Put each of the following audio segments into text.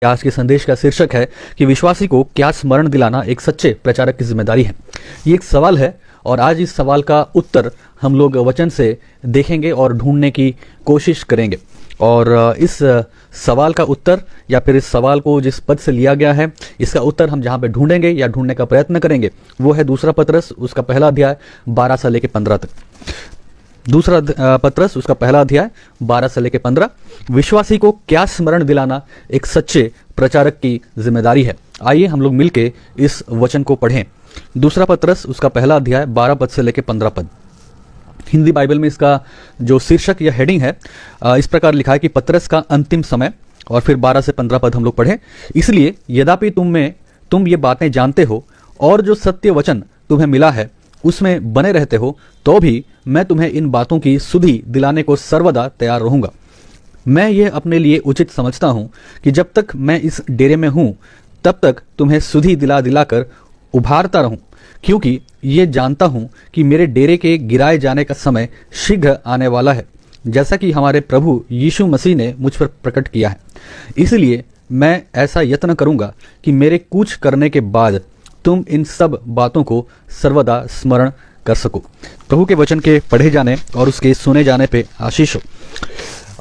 आज के संदेश का शीर्षक है कि विश्वासी को क्या स्मरण दिलाना एक सच्चे प्रचारक की जिम्मेदारी है। ये एक सवाल है और आज इस सवाल का उत्तर हम लोग वचन से देखेंगे और ढूंढने की कोशिश करेंगे। और इस सवाल का उत्तर या फिर इस सवाल को जिस पद से लिया गया है, इसका उत्तर हम जहाँ पे ढूंढेंगे या ढूंढने का प्रयत्न करेंगे वो है दूसरा पतरस उसका पहला अध्याय 12 से लेकर 15 तक। दूसरा पतरस उसका पहला अध्याय 12 से लेकर 15। विश्वासी को क्या स्मरण दिलाना एक सच्चे प्रचारक की जिम्मेदारी है। आइए हम लोग मिलके इस वचन को पढ़ें। दूसरा पतरस उसका पहला अध्याय 12 पद से लेकर 15 पद। हिंदी बाइबल में इसका जो शीर्षक या हेडिंग है इस प्रकार लिखा है कि पतरस का अंतिम समय, और फिर 12 से 15 पद हम लोग पढ़ें। इसलिए यद्यपि तुम ये बातें जानते हो और जो सत्य वचन तुम्हें मिला है उसमें बने रहते हो, तो भी मैं तुम्हें इन बातों की सुधि दिलाने को सर्वदा तैयार रहूंगा। मैं ये अपने लिए उचित समझता हूं कि जब तक मैं इस डेरे में हूं तब तक तुम्हें सुधि दिलाकर उभारता रहूं, क्योंकि ये जानता हूं कि मेरे डेरे के गिराए जाने का समय शीघ्र आने वाला है, जैसा कि हमारे प्रभु यीशु मसीह ने मुझ पर प्रकट किया है। इसलिए मैं ऐसा यत्न करूंगा कि मेरे कूच करने के बाद तुम इन सब बातों को सर्वदा स्मरण कर सको। प्रभु के वचन के पढ़े जाने और उसके सुने जाने पे आशीष हो।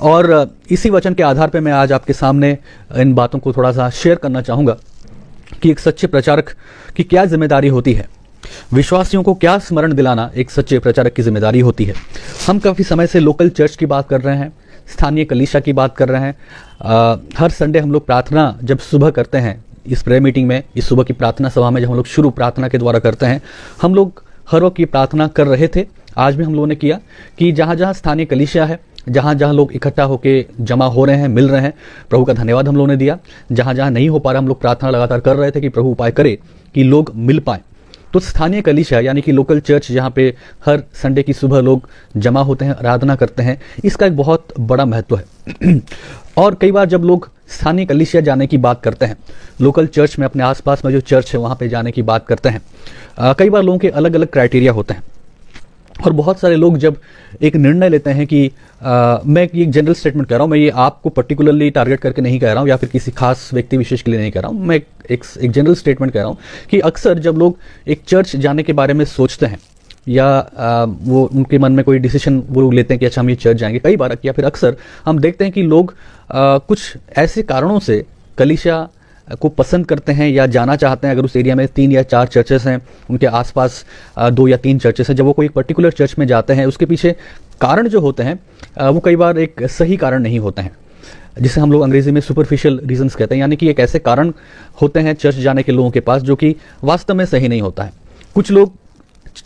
और इसी वचन के आधार पे मैं आज आपके सामने इन बातों को थोड़ा सा शेयर करना चाहूँगा कि एक सच्चे प्रचारक की क्या जिम्मेदारी होती है। विश्वासियों को क्या स्मरण दिलाना एक सच्चे प्रचारक की जिम्मेदारी होती है। हम काफ़ी समय से लोकल चर्च की बात कर रहे हैं, स्थानीय कलीसिया की बात कर रहे हैं। हर संडे हम लोग प्रार्थना जब सुबह करते हैं, इस प्रेयर मीटिंग में, इस सुबह की प्रार्थना सभा में जब हम लोग शुरू प्रार्थना के द्वारा करते हैं, हम लोग हर वक्त की प्रार्थना कर रहे थे। आज भी हम लोगों ने किया कि जहाँ जहाँ स्थानीय कलीसिया है, जहाँ जहाँ लोग इकट्ठा होकर जमा हो रहे हैं, मिल रहे हैं, प्रभु का धन्यवाद हम लोगों ने दिया। जहाँ जहाँ नहीं हो पा रहा, हम लोग प्रार्थना लगातार कर रहे थे कि प्रभु उपाय करे कि लोग मिल पाएँ। तो स्थानीय कलीसिया यानी कि लोकल चर्च जहाँ पे हर संडे की सुबह लोग जमा होते हैं, आराधना करते हैं, इसका एक बहुत बड़ा महत्व है। और कई बार जब लोग स्थानीय कलीसिया जाने की बात करते हैं, लोकल चर्च में, अपने आसपास में जो चर्च है वहाँ पे जाने की बात करते हैं, कई बार लोगों के अलग अलग क्राइटेरिया होते हैं। और बहुत सारे लोग जब एक निर्णय लेते हैं कि मैं एक जनरल स्टेटमेंट कह रहा हूँ, मैं ये आपको पर्टिकुलरली टारगेट करके नहीं कह रहा हूँ या फिर किसी खास व्यक्ति विशेष के लिए नहीं कह रहा हूँ, मैं एक जनरल स्टेटमेंट कह रहा हूँ कि अक्सर जब लोग एक चर्च जाने के बारे में सोचते हैं या वो उनके मन में कोई डिसीजन वो लेते हैं कि अच्छा हम ये चर्च जाएंगे, कई बार या फिर अक्सर हम देखते हैं कि लोग कुछ ऐसे कारणों से कलीसिया को पसंद करते हैं या जाना चाहते हैं। अगर उस एरिया में 3 या 4 चर्चेस हैं, उनके आसपास 2 या 3 चर्चेस हैं, जब वो कोई पर्टिकुलर चर्च में जाते हैं, उसके पीछे कारण जो होते हैं वो कई बार एक सही कारण नहीं होते हैं, जिसे हम लोग अंग्रेजी में सुपरफिशियल रीजंस कहते हैं। यानी कि एक ऐसे कारण होते हैं चर्च जाने के लोगों के पास जो कि वास्तव में सही नहीं होता है। कुछ लोग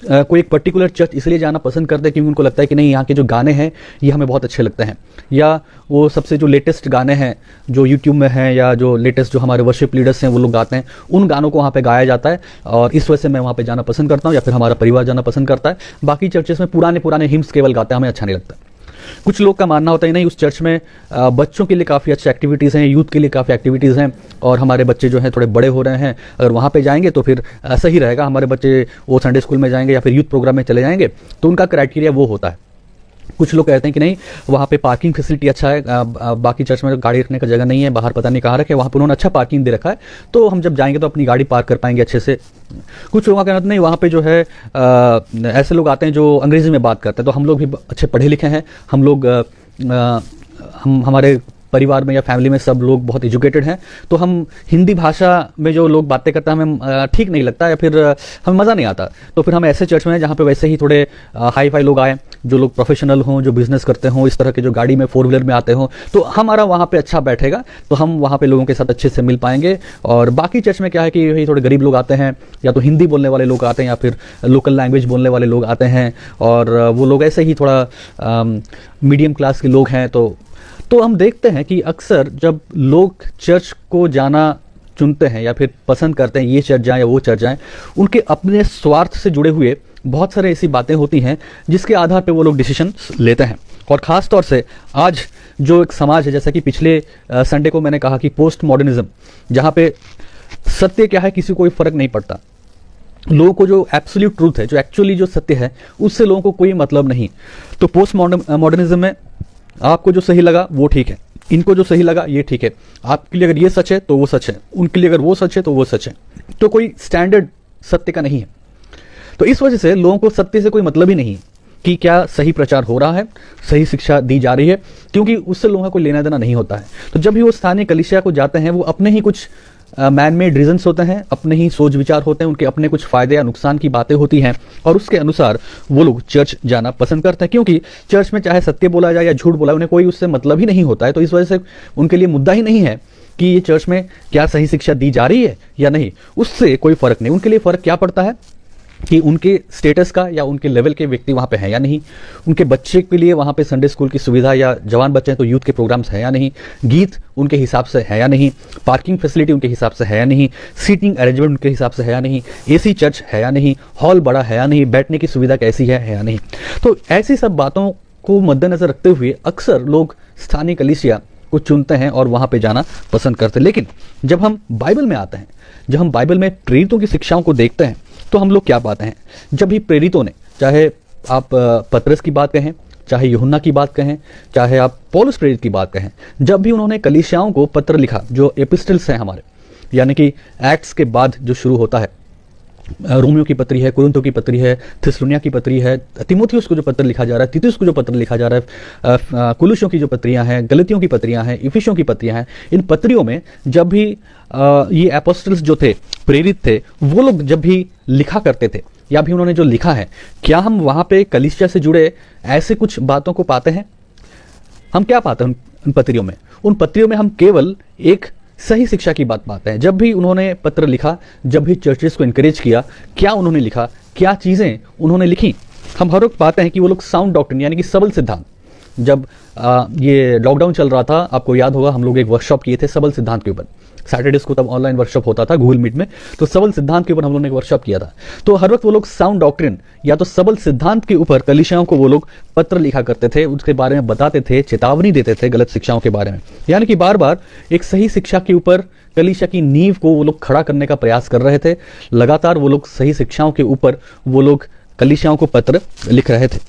कोई एक पर्टिकुलर चर्च इसलिए जाना पसंद करते हैं क्योंकि उनको लगता है कि नहीं, यहाँ के जो गाने हैं ये हमें बहुत अच्छे लगते हैं, या वो सबसे जो लेटेस्ट गाने हैं जो यूट्यूब में हैं या जो लेटेस्ट जो हमारे वर्शिप लीडर्स हैं वो लोग गाते हैं, उन गानों को वहाँ पे गाया जाता है और इस वजह से मैं वहाँ पे जाना पसंद करता हूँ, या फिर हमारा परिवार जाना पसंद करता है। बाकी चर्चेस में पुराने हिम्स केवल गाते हैं, हमें अच्छा नहीं लगता। कुछ लोग का मानना होता है नहीं, उस चर्च में बच्चों के लिए काफ़ी अच्छी एक्टिविटीज़ हैं, यूथ के लिए काफ़ी एक्टिविटीज़ हैं, और हमारे बच्चे जो हैं थोड़े बड़े हो रहे हैं, अगर वहाँ पे जाएंगे तो फिर सही रहेगा, हमारे बच्चे वो संडे स्कूल में जाएंगे या फिर यूथ प्रोग्राम में चले जाएंगे। तो उनका क्राइटेरिया वो होता है। कुछ लोग कहते हैं कि नहीं, वहाँ पे पार्किंग फैसिलिटी अच्छा है, बाकी चर्च में गाड़ी रखने का जगह नहीं है, बाहर पता नहीं कहाँ रखे, वहाँ पर उन्होंने अच्छा पार्किंग दे रखा है, तो हम जब जाएंगे तो अपनी गाड़ी पार्क कर पाएंगे अच्छे से। कुछ लोगों का कहना नहीं, वहाँ पे जो है ऐसे लोग आते हैं जो अंग्रेजी में बात करते हैं, तो हम लोग भी अच्छे पढ़े लिखे हैं, हम लोग हमारे परिवार में या फैमिली में सब लोग बहुत एजुकेटेड हैं, तो हम हिंदी भाषा में जो लोग बातें करते हैं हमें ठीक नहीं लगता या फिर हमें मज़ा नहीं आता। तो फिर हम ऐसे चर्च में हैं जहाँ पे वैसे ही थोड़े हाई फाई लोग आए, जो लोग प्रोफेशनल हों, जो बिजनेस करते हों, इस तरह के जो गाड़ी में 4 व्हीलर में आते हों, तो हमारा वहाँ पे अच्छा बैठेगा, तो हम वहाँ पे लोगों के साथ अच्छे से मिल पाएंगे। और बाकी चर्च में क्या है कि वही थोड़े गरीब लोग आते हैं, या तो हिंदी बोलने वाले लोग आते हैं या फिर लोकल लैंग्वेज बोलने वाले लोग आते हैं, और वो लोग ऐसे ही थोड़ा मीडियम क्लास के लोग हैं। तो हम देखते हैं कि अक्सर जब लोग चर्च को जाना चुनते हैं या फिर पसंद करते हैं, ये चर्च जाएं या वो चर्च जाएं, उनके अपने स्वार्थ से जुड़े हुए बहुत सारे ऐसी बातें होती हैं जिसके आधार पे वो लोग डिसीजन लेते हैं। और ख़ास तौर से आज जो एक समाज है, जैसा कि पिछले संडे को मैंने कहा कि पोस्ट मॉडर्निज्म, जहाँ पे सत्य क्या है किसी को कोई फ़र्क नहीं पड़ता, लोगों को जो एब्सोल्यूट ट्रूथ है, जो एक्चुअली जो सत्य है, उससे लोगों को कोई मतलब नहीं। तो पोस्ट मॉडर्निज्म में आपको जो सही लगा वो ठीक है, इनको जो सही लगा ये ठीक है, आपके लिए अगर ये सच है तो वो सच है, उनके लिए अगर वो सच है तो वो सच है। तो कोई स्टैंडर्ड सत्य का नहीं है। तो इस वजह से लोगों को सत्य से कोई मतलब ही नहीं है कि क्या सही प्रचार हो रहा है, सही शिक्षा दी जा रही है, क्योंकि उससे लोगों को लेना देना नहीं होता है। तो जब भी वो स्थानीय कलीसिया को जाते हैं, वो अपने ही कुछ मैन मेड रीजंस होते हैं, अपने ही सोच विचार होते हैं, उनके अपने कुछ फायदे या नुकसान की बातें होती हैं, और उसके अनुसार वो लोग चर्च जाना पसंद करते हैं, क्योंकि चर्च में चाहे सत्य बोला जाए या झूठ बोला, उन्हें कोई उससे मतलब ही नहीं होता है। तो इस वजह से उनके लिए मुद्दा ही नहीं है कि ये चर्च में क्या सही शिक्षा दी जा रही है या नहीं, उससे कोई फर्क नहीं। उनके लिए फर्क क्या पड़ता है कि उनके स्टेटस का या उनके लेवल के व्यक्ति वहाँ पे हैं या नहीं, उनके बच्चे के लिए वहाँ पे संडे स्कूल की सुविधा, या जवान बच्चे हैं तो यूथ के प्रोग्राम्स है या नहीं, गीत उनके हिसाब से है या नहीं, पार्किंग फैसिलिटी उनके हिसाब से है या नहीं, सीटिंग अरेंजमेंट उनके हिसाब से है या नहीं, एसी चर्च है या नहीं, हॉल बड़ा है या नहीं, बैठने की सुविधा कैसी है या नहीं। तो ऐसी सब बातों को मद्देनजर रखते हुए अक्सर लोग स्थानीय कलीसिया को चुनते हैं और वहाँ पे जाना पसंद करते हैं। लेकिन जब हम बाइबल में आते हैं, जब हम बाइबल में प्रेरितों की शिक्षाओं को देखते हैं, तो हम लोग क्या पाते हैं? जब भी प्रेरितों ने, चाहे आप पतरस की बात कहें, चाहे यूहन्ना की बात कहें, चाहे आप पौलुस प्रेरित की बात कहें, जब भी उन्होंने कलीसियाओं को पत्र लिखा, जो एपिस्टल्स हैं हमारे, यानी कि एक्ट्स के बाद जो शुरू होता है, रोमियो की पत्री है, कुरिन्थों की पत्री है, थिस्सलुनिया की पत्री है, तिमुथियुस को जो पत्र लिखा जा रहा है, तीतुस को जो पत्र लिखा जा रहा है, कुलुसियों की जो पत्रियां हैं, गलतियों की पत्रियां हैं, इफिसियों की पत्रियां हैं, इन पत्रियों में जब भी ये एपोस्टल्स जो थे, प्रेरित थे, वो लोग जब भी लिखा करते थे या भी उन्होंने जो लिखा है, क्या हम वहाँ पे कलीसिया से जुड़े ऐसे कुछ बातों को पाते हैं? हम क्या पाते हैं उन पत्रियों में? उन पत्रियों में हम केवल एक सही शिक्षा की बात पाते हैं। जब भी उन्होंने पत्र लिखा, जब भी चर्चेस को इनकरेज किया, क्या उन्होंने लिखा, क्या चीज़ें उन्होंने लिखी, हम हर वक्त पाते हैं कि वो लोग साउंड डॉक्ट्रिन यानी कि सबल सिद्धांत। जब ये लॉकडाउन चल रहा था, आपको याद होगा हम लोग एक वर्कशॉप किए थे सबल सिद्धांत के ऊपर। सैटरडेज को तब ऑनलाइन वर्कशॉप होता था गूगल मीट में, तो सबल सिद्धांत के ऊपर हम लोगों ने एक वर्कशॉप किया था। तो हर वक्त वो लोग साउंड डॉक्ट्रिन या तो सबल सिद्धांत के ऊपर कलीसियाओं को वो लोग पत्र लिखा करते थे, उसके बारे में बताते थे, चेतावनी देते थे गलत शिक्षाओं के बारे में, यानी कि बार बार एक सही शिक्षा के ऊपर कलीसिया की नींव को वो लोग खड़ा करने का प्रयास कर रहे थे। लगातार वो लोग सही शिक्षाओं के ऊपर वो लोग कलीसियाओं को पत्र लिख रहे थे।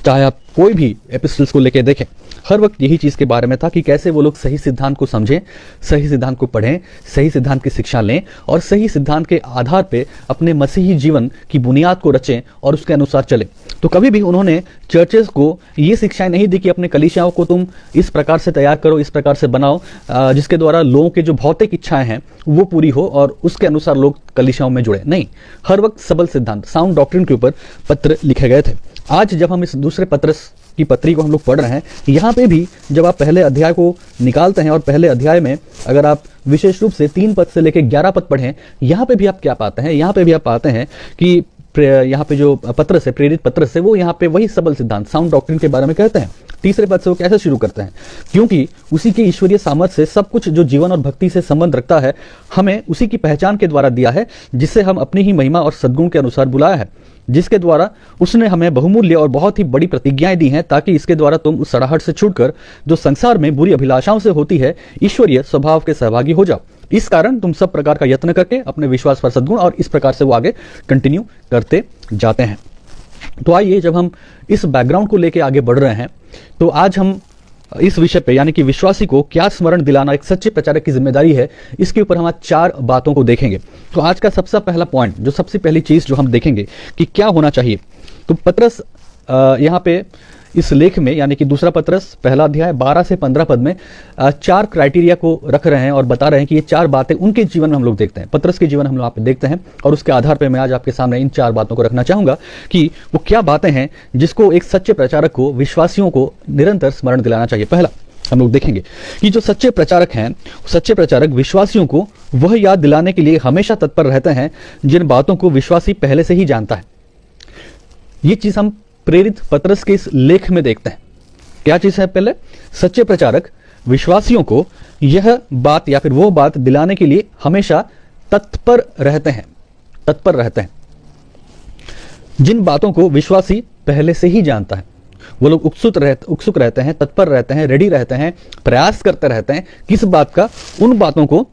चाहे आप कोई भी एपिस्टल्स को लेके देखें, हर वक्त यही चीज़ के बारे में था कि कैसे वो लोग सही सिद्धांत को समझें, सही सिद्धांत को पढ़ें, सही सिद्धांत की शिक्षा लें और सही सिद्धांत के आधार पे अपने मसीही जीवन की बुनियाद को रचें और उसके अनुसार चलें। तो कभी भी उन्होंने चर्चेस को ये शिक्षाएं नहीं दी कि अपने कलीसियाओं को तुम इस प्रकार से तैयार करो, इस प्रकार से बनाओ, जिसके द्वारा लोगों के जो भौतिक इच्छाएं हैं वो पूरी हो और उसके अनुसार लोग कलीसियाओं में जुड़े। नहीं, हर वक्त सबल सिद्धांत, साउंड डॉक्ट्रिन के ऊपर पत्र लिखे गए थे। आज जब हम इस दूसरे पत्रस की पत्री को हम लोग पढ़ रहे हैं, यहाँ पे भी जब आप पहले अध्याय को निकालते हैं और पहले अध्याय में अगर आप विशेष रूप से 3 पद से लेकर 11 पद पढ़ें, यहाँ पे भी आप क्या पाते हैं? यहाँ पे भी आप पाते हैं कि यहाँ पे जो पत्रस है, प्रेरित पत्रस है, वो यहाँ पे वही सबल सिद्धांत, साउंड डॉक्ट्रिन के बारे में कहते हैं। तीसरे पद से वो कैसे शुरू करते हैं? क्योंकि उसी की ईश्वरीय सामर्थ से सब कुछ जो जीवन और भक्ति से संबंध रखता है, हमें उसी की पहचान के द्वारा दिया है, जिससे हम अपनी ही महिमा और सद्गुण के अनुसार बुलाया है, जिसके द्वारा उसने हमें बहुमूल्य और बहुत ही बड़ी प्रतिज्ञाएं दी हैं, ताकि इसके द्वारा तुम उस सड़ाहट से छूटकर जो संसार में बुरी अभिलाषाओं से होती है, ईश्वरीय स्वभाव के सहभागी हो जाओ। इस कारण तुम सब प्रकार का यत्न करके अपने विश्वास पर सद्गुण, और इस प्रकार से वो आगे कंटिन्यू करते जाते हैं। तो आइए, जब हम इस बैकग्राउंड को लेके आगे बढ़ रहे हैं, तो आज हम इस विषय पे यानी कि विश्वासी को क्या स्मरण दिलाना एक सच्चे प्रचारक की जिम्मेदारी है, इसके ऊपर हम आज 4 बातों को देखेंगे। तो आज का सबसे पहला पॉइंट, जो सबसे पहली चीज जो हम देखेंगे कि क्या होना चाहिए, तो पत्रस यहाँ पे इस लेख में यानी कि दूसरा पत्रस पहला अध्याय 12 से 15 पद में 4 क्राइटेरिया को रख रहे हैं और बता रहे हैं कि ये 4 बातें उनके जीवन में हम लोग देखते हैं, पत्रस के जीवन हम लोग यहाँ पे देखते हैं, और उसके आधार पर मैं आज आपके सामने इन 4 बातों को रखना चाहूंगा कि वो क्या बातें हैं जिसको एक सच्चे प्रचारक को, विश्वासियों को निरंतर स्मरण दिलाना चाहिए। पहला हम लोग देखेंगे कि जो सच्चे प्रचारक हैं, सच्चे प्रचारक विश्वासियों को वह याद दिलाने के लिए हमेशा तत्पर रहते हैं जिन बातों को विश्वासी पहले से ही जानता है। ये चीज हम प्रेरित पत्रस के इस लेख में देखते हैं। क्या चीज है? पहले, सच्चे प्रचारक विश्वासियों को यह बात या फिर वो बात दिलाने के लिए हमेशा तत्पर रहते हैं, तत्पर रहते हैं जिन बातों को विश्वासी पहले से ही जानता है। वो लोग उत्सुक रहते हैं, तत्पर रहते हैं, रेडी रहते हैं, प्रयास करते रहते हैं किस बात का? उन बातों को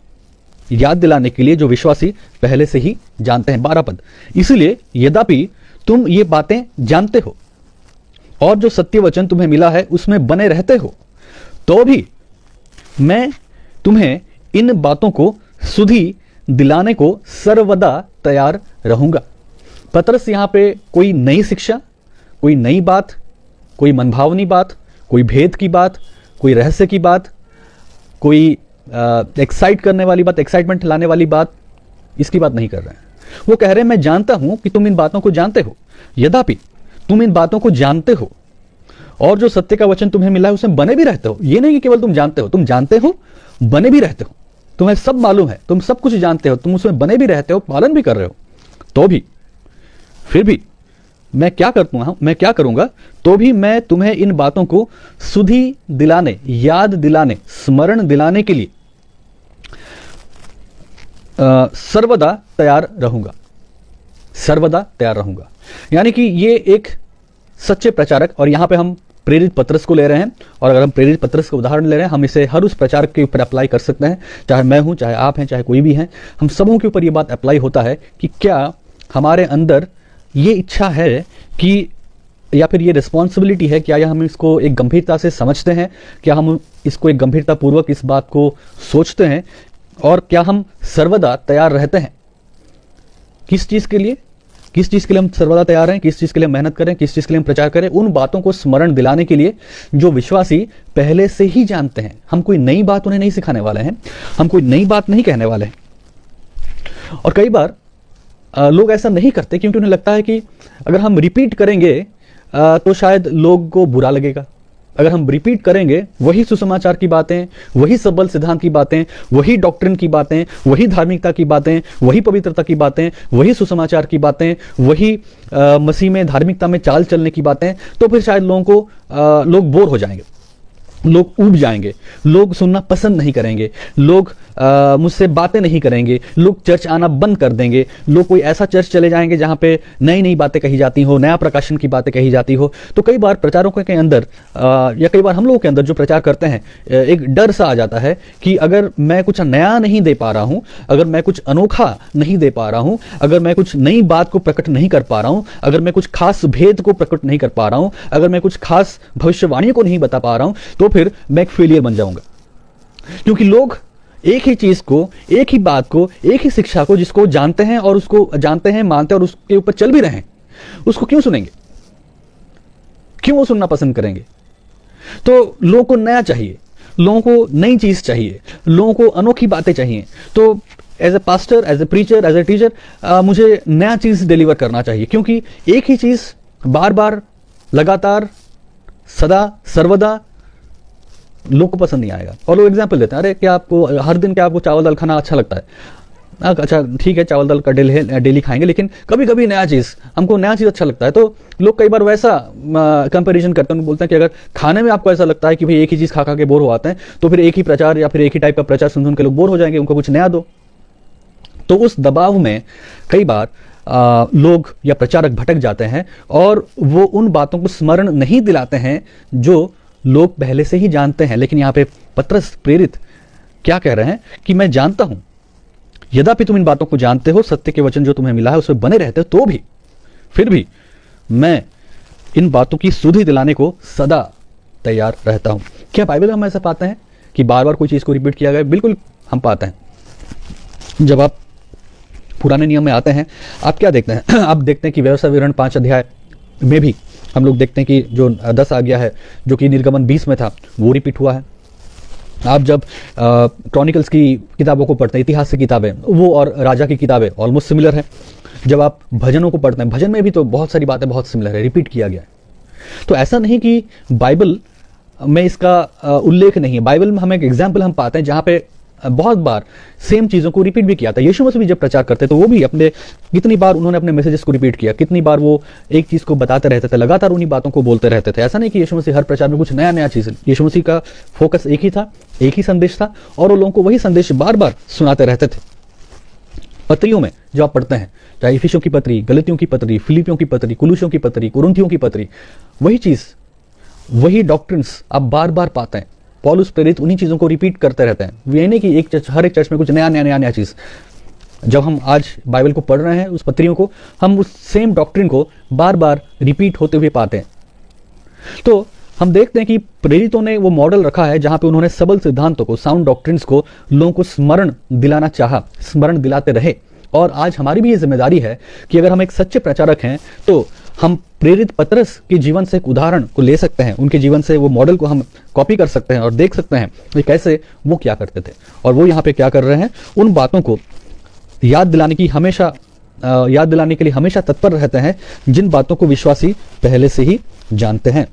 याद दिलाने के लिए जो विश्वासी पहले से ही जानते हैं। 12 पद, इसलिए यद्यपि तुम ये बातें जानते हो और जो सत्य वचन तुम्हें मिला है उसमें बने रहते हो, तो भी मैं तुम्हें इन बातों को सुधि दिलाने को सर्वदा तैयार रहूंगा। पतरस यहां पे कोई नई शिक्षा, कोई नई बात, कोई मनभावनी बात, कोई भेद की बात, कोई रहस्य की बात, कोई एक्साइट करने वाली बात, एक्साइटमेंट लाने वाली बात, इसकी बात नहीं कर रहे हैं। वो कह रहे हैं मैं जानता हूं कि तुम इन बातों को जानते हो, यद्यपि तुम इन बातों को जानते हो और जो सत्य का वचन तुम्हें मिला है उसमें बने भी रहते हो। ये नहीं कि केवल तुम जानते हो, बने भी रहते हो, तुम्हें सब मालूम है, तुम सब कुछ जानते हो, तुम उसमें बने भी रहते हो, पालन भी कर रहे हो, तो भी फिर भी मैं क्या करूंगा, तो भी मैं तुम्हें इन बातों को सुधि दिलाने, याद दिलाने, स्मरण दिलाने के लिए सर्वदा तैयार रहूंगा। सर्वदा तैयार रहूंगा यानी कि ये एक सच्चे प्रचारक, और यहां पे हम प्रेरित पतरस को ले रहे हैं, और अगर हम प्रेरित पतरस का उदाहरण ले रहे हैं, हम इसे हर उस प्रचारक के ऊपर अप्लाई कर सकते हैं, चाहे मैं हूं, चाहे आप हैं, चाहे कोई भी है, हम सबों के ऊपर ये बात अप्लाई होता है कि क्या हमारे अंदर ये इच्छा है कि, या फिर ये रिस्पॉन्सिबिलिटी है, क्या हम इसको एक गंभीरता से समझते हैं, क्या हम इसको एक गंभीरता पूर्वक इस बात को सोचते हैं, और क्या हम सर्वदा तैयार रहते हैं। किस चीज के लिए हम सर्वदा तैयार हैं, किस चीज के लिए मेहनत करें, किस चीज के लिए हम प्रचार करें, उन बातों को स्मरण दिलाने के लिए जो विश्वासी पहले से ही जानते हैं। हम कोई नई बात उन्हें नहीं सिखाने वाले हैं, हम कोई नई बात नहीं कहने वाले हैं। और कई बार लोग ऐसा नहीं करते क्योंकि उन्हें लगता है कि अगर हम रिपीट करेंगे तो शायद लोग को बुरा लगेगा। अगर हम रिपीट करेंगे वही सुसमाचार की बातें, वही सबल सिद्धांत की बातें, वही डॉक्ट्रिन की बातें, वही धार्मिकता की बातें, वही पवित्रता की बातें, वही सुसमाचार की बातें, वही मसीह में धार्मिकता में चाल चलने की बातें, तो फिर शायद लोग बोर हो जाएंगे, लोग ऊब जाएंगे, लोग सुनना पसंद नहीं करेंगे, लोग मुझसे बातें नहीं करेंगे, लोग चर्च आना बंद कर देंगे, लोग कोई ऐसा चर्च चले जाएंगे जहां पे नई नई बातें कही जाती हो, नया प्रकाशन की बातें कही जाती हो। तो कई बार प्रचारकों के अंदर या कई बार हम लोगों के अंदर जो प्रचार करते हैं, एक डर सा आ जाता है कि अगर मैं कुछ नया नहीं दे पा रहा हूं, अगर मैं कुछ अनोखा नहीं दे पा रहा हूं, अगर मैं कुछ नई बात को प्रकट नहीं कर पा रहा हूं, अगर मैं कुछ खास भेद को प्रकट नहीं कर पा रहा हूं, अगर मैं कुछ खास भविष्यवाणी को नहीं बता पा रहा हूं, तो फिर मैं एक फेलियर बन जाऊंगा। क्योंकि लोग एक ही चीज को, एक ही बात को, एक ही शिक्षा को जिसको जानते हैं और उसको जानते हैं, मानते हैं और उसके ऊपर चल भी रहे हैं, उसको क्यों सुनेंगे, क्यों वो सुनना पसंद करेंगे। तो लोगों को नया चाहिए, लोगों को नई चीज चाहिए, लोगों को अनोखी बातें चाहिए। तो as a pastor, as a preacher, as a teacher मुझे नया चीज डिलीवर करना चाहिए, क्योंकि एक ही चीज बार बार, लगातार, सदा सर्वदा लोग को पसंद नहीं आएगा। और लोग एग्जाम्पल देते हैं, अरे क्या आपको हर दिन क्या आपको चावल दाल खाना अच्छा लगता है? अच्छा ठीक है, चावल दाल का डेली खाएंगे, लेकिन कभी कभी नया चीज, हमको नया चीज अच्छा लगता है। तो लोग कई बार वैसा कंपैरिजन करते हैं, बोलते हैं कि अगर खाने में आपको ऐसा लगता है कि भाई एक ही चीज खा खा के बोर हो आते हैं, तो फिर एक ही प्रचार या फिर एक ही टाइप का प्रचार सुन के लोग बोर हो जाएंगे, उनको कुछ नया दो। तो उस दबाव में कई बार लोग या प्रचारक भटक जाते हैं और वो उन बातों को स्मरण नहीं दिलाते हैं जो लोग पहले से ही जानते हैं। लेकिन यहां पे पतरस प्रेरित क्या कह रहे हैं कि मैं जानता हूं, यद्यपि तुम इन बातों को जानते हो, सत्य के वचन जो तुम्हें मिला है उसमें बने रहते हो, तो भी फिर भी मैं इन बातों की सुधि दिलाने को सदा तैयार रहता हूं। क्या बाइबल में हम ऐसा पाते हैं कि बार बार कोई चीज को रिपीट किया गया? बिल्कुल हम पाते हैं। जब आप पुराने नियम में आते हैं, आप क्या देखते हैं? आप देखते हैं कि व्यवस्था विवरण 5 अध्याय में भी हम लोग देखते हैं कि जो 10 आज्ञा है, जो कि निर्गमन 20 में था, वो रिपीट हुआ है। आप जब क्रॉनिकल्स की किताबों को पढ़ते हैं, इतिहास की किताबें, वो और राजा की किताबें ऑलमोस्ट सिमिलर है। जब आप भजनों को पढ़ते हैं, भजन में भी तो बहुत सारी बातें बहुत सिमिलर है, रिपीट किया गया है। तो ऐसा नहीं कि बाइबल में इसका उल्लेख नहीं है। बाइबल में हम एक एग्जाम्पल हम पाते हैं जहां पे बहुत बार सेम चीजों को रिपीट भी किया था। यीशु मसीह भी जब प्रचार करते तो वो भी अपने कितनी बार उन्होंने अपने मैसेजेस को रिपीट किया, कितनी बार वो एक चीज को बताते रहते थे, लगातार उन्हीं बातों को बोलते रहते थे। ऐसा नहीं कि यीशु मसीह हर प्रचार में कुछ नया नया चीज, यीशु मसीह का फोकस एक ही था, एक ही संदेश था, और वो लोगों को वही संदेश बार बार सुनाते रहते थे। पत्रियों में जो आप पढ़ते हैं, चाहे इफिसियों की पत्री, गलतियों की पत्री, फिलिपियों की पत्री, कुलुसियों की पत्री, कुरिन्थियों की पत्री, वही चीज, वही डॉक्ट्रिन्स आप बार बार पाते हैं। पौलुस प्रेरित उन्हीं चीजों को रिपीट करते रहते हैं। ये नहीं कि एक चर्च, हर एक चर्च में कुछ नया चीज। जब हम आज बाइबल को पढ़ रहे हैं, उस पत्रियों को, हम उस सेम डॉक्ट्रिन को बार बार रिपीट होते हुए पाते हैं। तो हम देखते हैं कि प्रेरितों ने वो मॉडल रखा है जहां पे उन्होंने सबल सिद्धांतों को, साउंड डॉक्ट्रिन्स को लोगों को स्मरण दिलाना चाहा, स्मरण दिलाते रहे। और आज हमारी भी ये जिम्मेदारी है कि अगर हम एक सच्चे प्रचारक हैं तो हम प्रेरित पतरस के जीवन से एक उदाहरण को ले सकते हैं, उनके जीवन से वो मॉडल को हम कॉपी कर सकते हैं और देख सकते हैं कि कैसे वो क्या करते थे और वो यहाँ पे क्या कर रहे हैं। उन बातों को याद दिलाने के लिए हमेशा तत्पर रहते हैं जिन बातों को विश्वासी पहले से ही जानते हैं।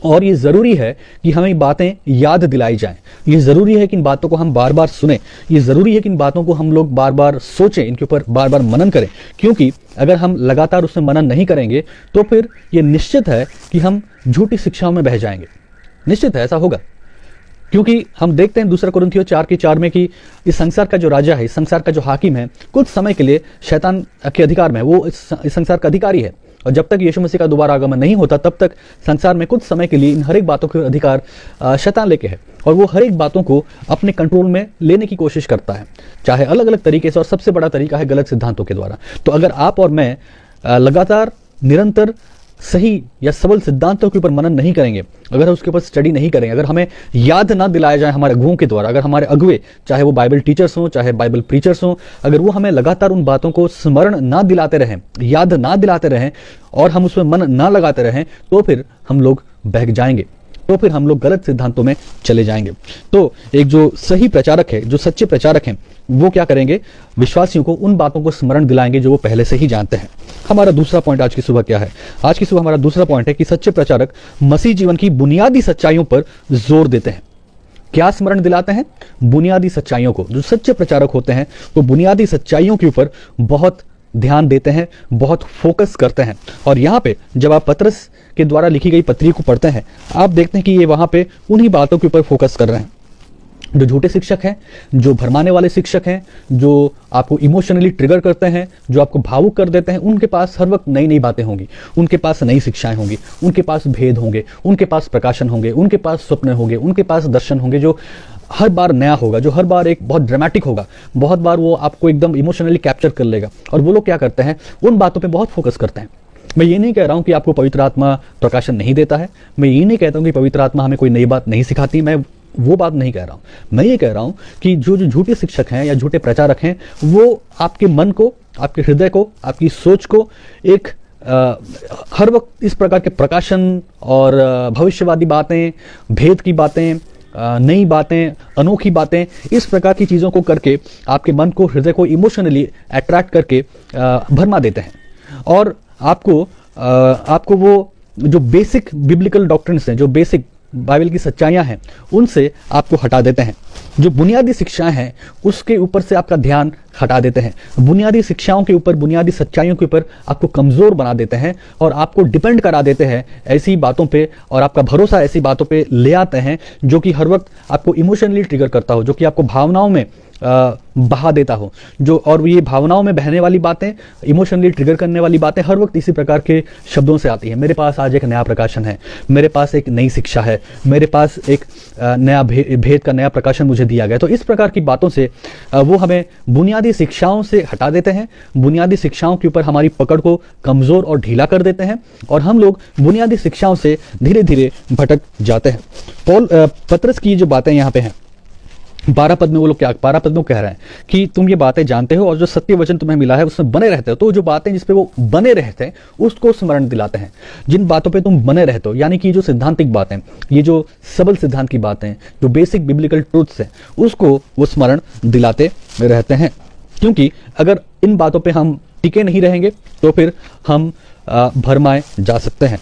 और ये जरूरी है कि हमें बातें याद दिलाई जाएं, ये जरूरी है कि इन बातों को हम बार बार सुने, ये जरूरी है कि इन बातों को हम लोग बार बार सोचें, इनके ऊपर बार बार मनन करें, क्योंकि अगर हम लगातार उसमें मनन नहीं करेंगे तो फिर ये निश्चित है कि हम झूठी शिक्षाओं में बह जाएंगे। निश्चित है ऐसा होगा, क्योंकि हम देखते हैं 2 कुरिन्थियों 4:4 में कि इस संसार का जो राजा है, इस संसार का जो हाकिम है, कुछ समय के लिए शैतान के अधिकार में है, वो इस संसार का अधिकारी है। और जब तक यीशु मसीह का दोबारा आगमन नहीं होता तब तक संसार में कुछ समय के लिए इन हर एक बातों के अधिकार शैतान लेके है और वो हर एक बातों को अपने कंट्रोल में लेने की कोशिश करता है, चाहे अलग अलग तरीके से, और सबसे बड़ा तरीका है गलत सिद्धांतों के द्वारा। तो अगर आप और मैं लगातार निरंतर सही या सबल सिद्धांतों के ऊपर मनन नहीं करेंगे, अगर उसके ऊपर स्टडी नहीं करेंगे, अगर हमें याद ना दिलाया जाए हमारे अगुओं के द्वारा, अगर हमारे अगुए चाहे वो बाइबल टीचर्स हों चाहे बाइबल प्रीचर्स हों, अगर वो हमें लगातार उन बातों को स्मरण ना दिलाते रहें, याद ना दिलाते रहें और हम उसमें मन ना लगाते रहें, तो फिर हम लोग बहक जाएंगे, तो फिर हम लोग गलत सिद्धांतों में चले जाएंगे। तो एक जो सही प्रचारक है, जो सच्चे प्रचारक हैं, वो क्या करेंगे, विश्वासियों को उन बातों को स्मरण दिलाएंगे जो वो पहले से ही जानते हैं। हमारा दूसरा पॉइंट आज की सुबह क्या है? आज की सुबह हमारा दूसरा पॉइंट है कि सच्चे प्रचारक मसीह जीवन की बुनियादी सच्चाइयों पर जोर देते हैं। क्या स्मरण दिलाते हैं? बुनियादी सच्चाइयों को। जो सच्चे प्रचारक होते हैं वो बुनियादी सच्चाइयों के ऊपर बहुत ध्यान देते हैं, बहुत फोकस करते हैं। और यहाँ पे जब आप पतरस के द्वारा लिखी गई पत्री को पढ़ते हैं, आप देखते हैं कि ये वहां पे उन्हीं बातों के ऊपर फोकस कर रहे हैं। जो झूठे शिक्षक हैं, जो भरमाने वाले शिक्षक हैं, जो आपको इमोशनली ट्रिगर करते हैं, जो आपको भावुक कर देते हैं, उनके पास हर वक्त नई नई बातें होंगी, उनके पास नई शिक्षाएं होंगी, उनके पास भेद होंगे, उनके पास प्रकाशन होंगे, उनके पास स्वप्न होंगे, उनके पास दर्शन होंगे, जो हर बार नया होगा, जो हर बार एक बहुत ड्रामेटिक होगा, बहुत बार वो आपको एकदम इमोशनली कैप्चर कर लेगा। और वो लोग क्या करते हैं, उन बातों पे बहुत फोकस करते हैं। मैं ये नहीं कह रहा हूं कि आपको पवित्र आत्मा प्रकाशन नहीं देता है, मैं ये नहीं कहता हूं कि पवित्र आत्मा हमें कोई नई बात नहीं सिखाती, मैं वो बात नहीं कह रहा हूं। मैं ये कह रहा हूं कि जो झूठे शिक्षक हैं या झूठे प्रचारक हैं, वो आपके मन को, आपके हृदय को, आपकी सोच को एक हर वक्त इस प्रकार के प्रकाशन और भविष्यवादी बातें, भेद की बातें, नई बातें, अनोखी बातें, इस प्रकार की चीज़ों को करके आपके मन को, हृदय को इमोशनली अट्रैक्ट करके भरमा देते हैं और आपको वो जो बेसिक बिब्लिकल डॉक्ट्रिन्स हैं, जो बेसिक बाइबल की सच्चाइयां हैं, उनसे आपको हटा देते हैं। जो बुनियादी शिक्षाएं हैं उसके ऊपर से आपका ध्यान हटा देते हैं, बुनियादी शिक्षाओं के ऊपर, बुनियादी सच्चाइयों के ऊपर आपको कमजोर बना देते हैं और आपको डिपेंड करा देते हैं ऐसी बातों पे, और आपका भरोसा ऐसी बातों पे ले आते हैं जो कि हर वक्त आपको इमोशनली ट्रिगर करता हो, जो कि आपको भावनाओं में बहा देता हो, जो, और ये भावनाओं में बहने वाली बातें, इमोशनली ट्रिगर करने वाली बातें हर वक्त इसी प्रकार के शब्दों से आती है। मेरे पास आज एक नया प्रकाशन है, मेरे पास एक नई शिक्षा है, मेरे पास एक नया भेद का नया प्रकाशन मुझे दिया गया। तो इस प्रकार की बातों से वो हमें बुनियादी शिक्षाओं से हटा देते हैं, बुनियादी शिक्षाओं के ऊपर हमारी पकड़ को कमजोर और ढीला कर देते हैं और हम लोग बुनियादी शिक्षाओं से धीरे धीरे भटक जाते हैं। पतरस की जो बातें यहाँ पे हैं 12 पद में, वो लोग क्या 12 पद में कह रहे हैं कि तुम ये बातें जानते हो और जो सत्य वचन तुम्हें मिला है उसमें बने रहते हो। तो जो बातें जिस पे वो बने रहते हैं उसको स्मरण दिलाते हैं, जिन बातों पे तुम बने रहते हो, यानी कि जो सिद्धांतिक बातें, ये जो सबल सिद्धांत की बातें, जो बेसिक बिब्लिकल ट्रूथ्स हैं, उसको वो स्मरण दिलाते रहते हैं। क्योंकि अगर इन बातों पर हम टिके नहीं रहेंगे तो फिर हम भरमाए जा सकते हैं।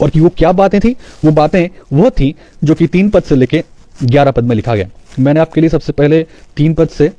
और कि वो क्या बातें थी, वो बातें वो थी जो कि 3 पद से लेके 11 पद में लिखा गया। मैंने आपके लिए सबसे पहले 3 पद से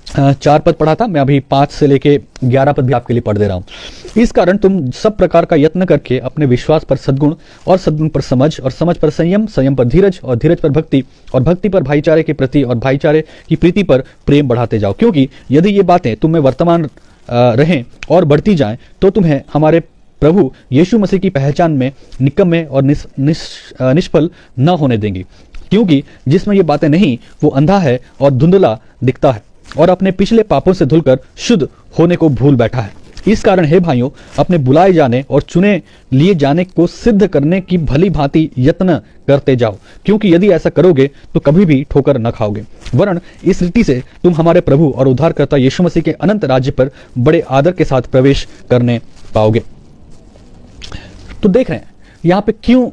4 पद पढ़ा था, मैं अभी 5 से लेके 11 पद भी आपके लिए पढ़ दे रहा हूं। इस कारण तुम सब प्रकार का यत्न करके अपने विश्वास पर सद्गुण, और सद्गुण पर समझ, और समझ पर संयम, संयम पर धीरज, और धीरज पर भक्ति, और भक्ति पर भाईचारे के प्रति, और भाईचारे की प्रीति पर प्रेम बढ़ाते जाओ। क्योंकि यदि ये बातें तुम में वर्तमान रहें और बढ़ती जाएं तो तुम्हें हमारे प्रभु यीशु मसीह की पहचान में निकम्मे और निष्फल न होने देंगी। क्योंकि जिसमें ये बातें नहीं वो अंधा है और धुंधला दिखता है और अपने पिछले पापों से धुलकर शुद्ध होने को भूल बैठा है। इस कारण हे भाइयों, अपने बुलाए जाने और चुने लिए जाने को सिद्ध करने की भली भांति यत्न करते जाओ, क्योंकि यदि ऐसा करोगे तो कभी भी ठोकर न खाओगे, वरन इस रीति से तुम हमारे प्रभु और उद्धारकर्ता यीशु मसीह के अनंत राज्य पर बड़े आदर के साथ प्रवेश करने पाओगे। तो देख रहे हैं यहाँ पे क्यों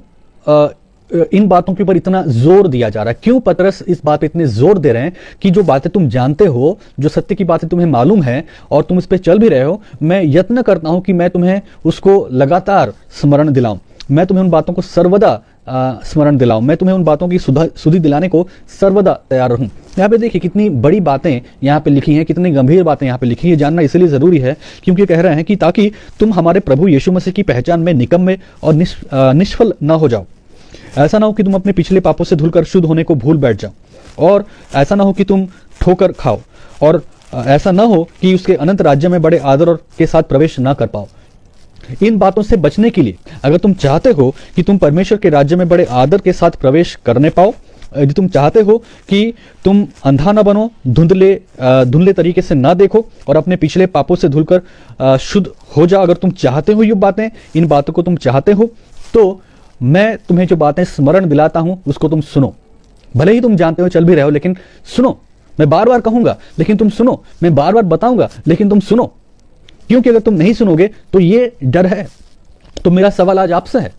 इन बातों के ऊपर इतना जोर दिया जा रहा है, क्यों पतरस इस बात पे इतने जोर दे रहे हैं कि जो बातें तुम जानते हो, जो सत्य की बातें तुम्हें मालूम है और तुम इस पे चल भी रहे हो, मैं यत्न करता हूं कि मैं तुम्हें उसको लगातार स्मरण दिलाऊं, मैं तुम्हें उन बातों को सर्वदा स्मरण दिलाऊं, मैं तुम्हें उन बातों की सुधि दिलाने को सर्वदा तैयार रहूं। यहाँ पे देखिए कितनी बड़ी बातें यहाँ पे लिखी हैं, कितनी गंभीर बातें यहाँ पे लिखी है। जानना इसलिए जरूरी है क्योंकि कह रहे हैं कि ताकि तुम हमारे प्रभु यीशु मसीह की पहचान में निकम्मे और निष्फल न हो जाओ। ऐसा ना हो कि तुम अपने पिछले पापों से धुलकर शुद्ध होने को भूल बैठ जाओ, और ऐसा ना हो कि तुम ठोकर खाओ, और ऐसा ना हो कि उसके अनंत राज्य में बड़े आदर और के साथ प्रवेश ना कर पाओ। इन बातों से बचने के लिए अगर तुम चाहते हो कि तुम परमेश्वर के राज्य में बड़े आदर के साथ प्रवेश करने पाओ, यदि तुम चाहते हो कि तुम अंधा ना बनो, धुंधले तरीके से ना देखो और अपने पिछले पापों से धुलकर शुद्ध हो जाओ, अगर तुम चाहते हो ये बातें, इन बातों को तुम चाहते हो, तो मैं तुम्हें जो बातें स्मरण दिलाता हूं उसको तुम सुनो। भले ही तुम जानते हो, चल भी रहे हो, लेकिन सुनो। मैं बार बार कहूंगा लेकिन तुम सुनो, मैं बार बार बताऊंगा लेकिन तुम सुनो, क्योंकि अगर तुम नहीं सुनोगे तो ये डर है। तो मेरा सवाल आज आपसे है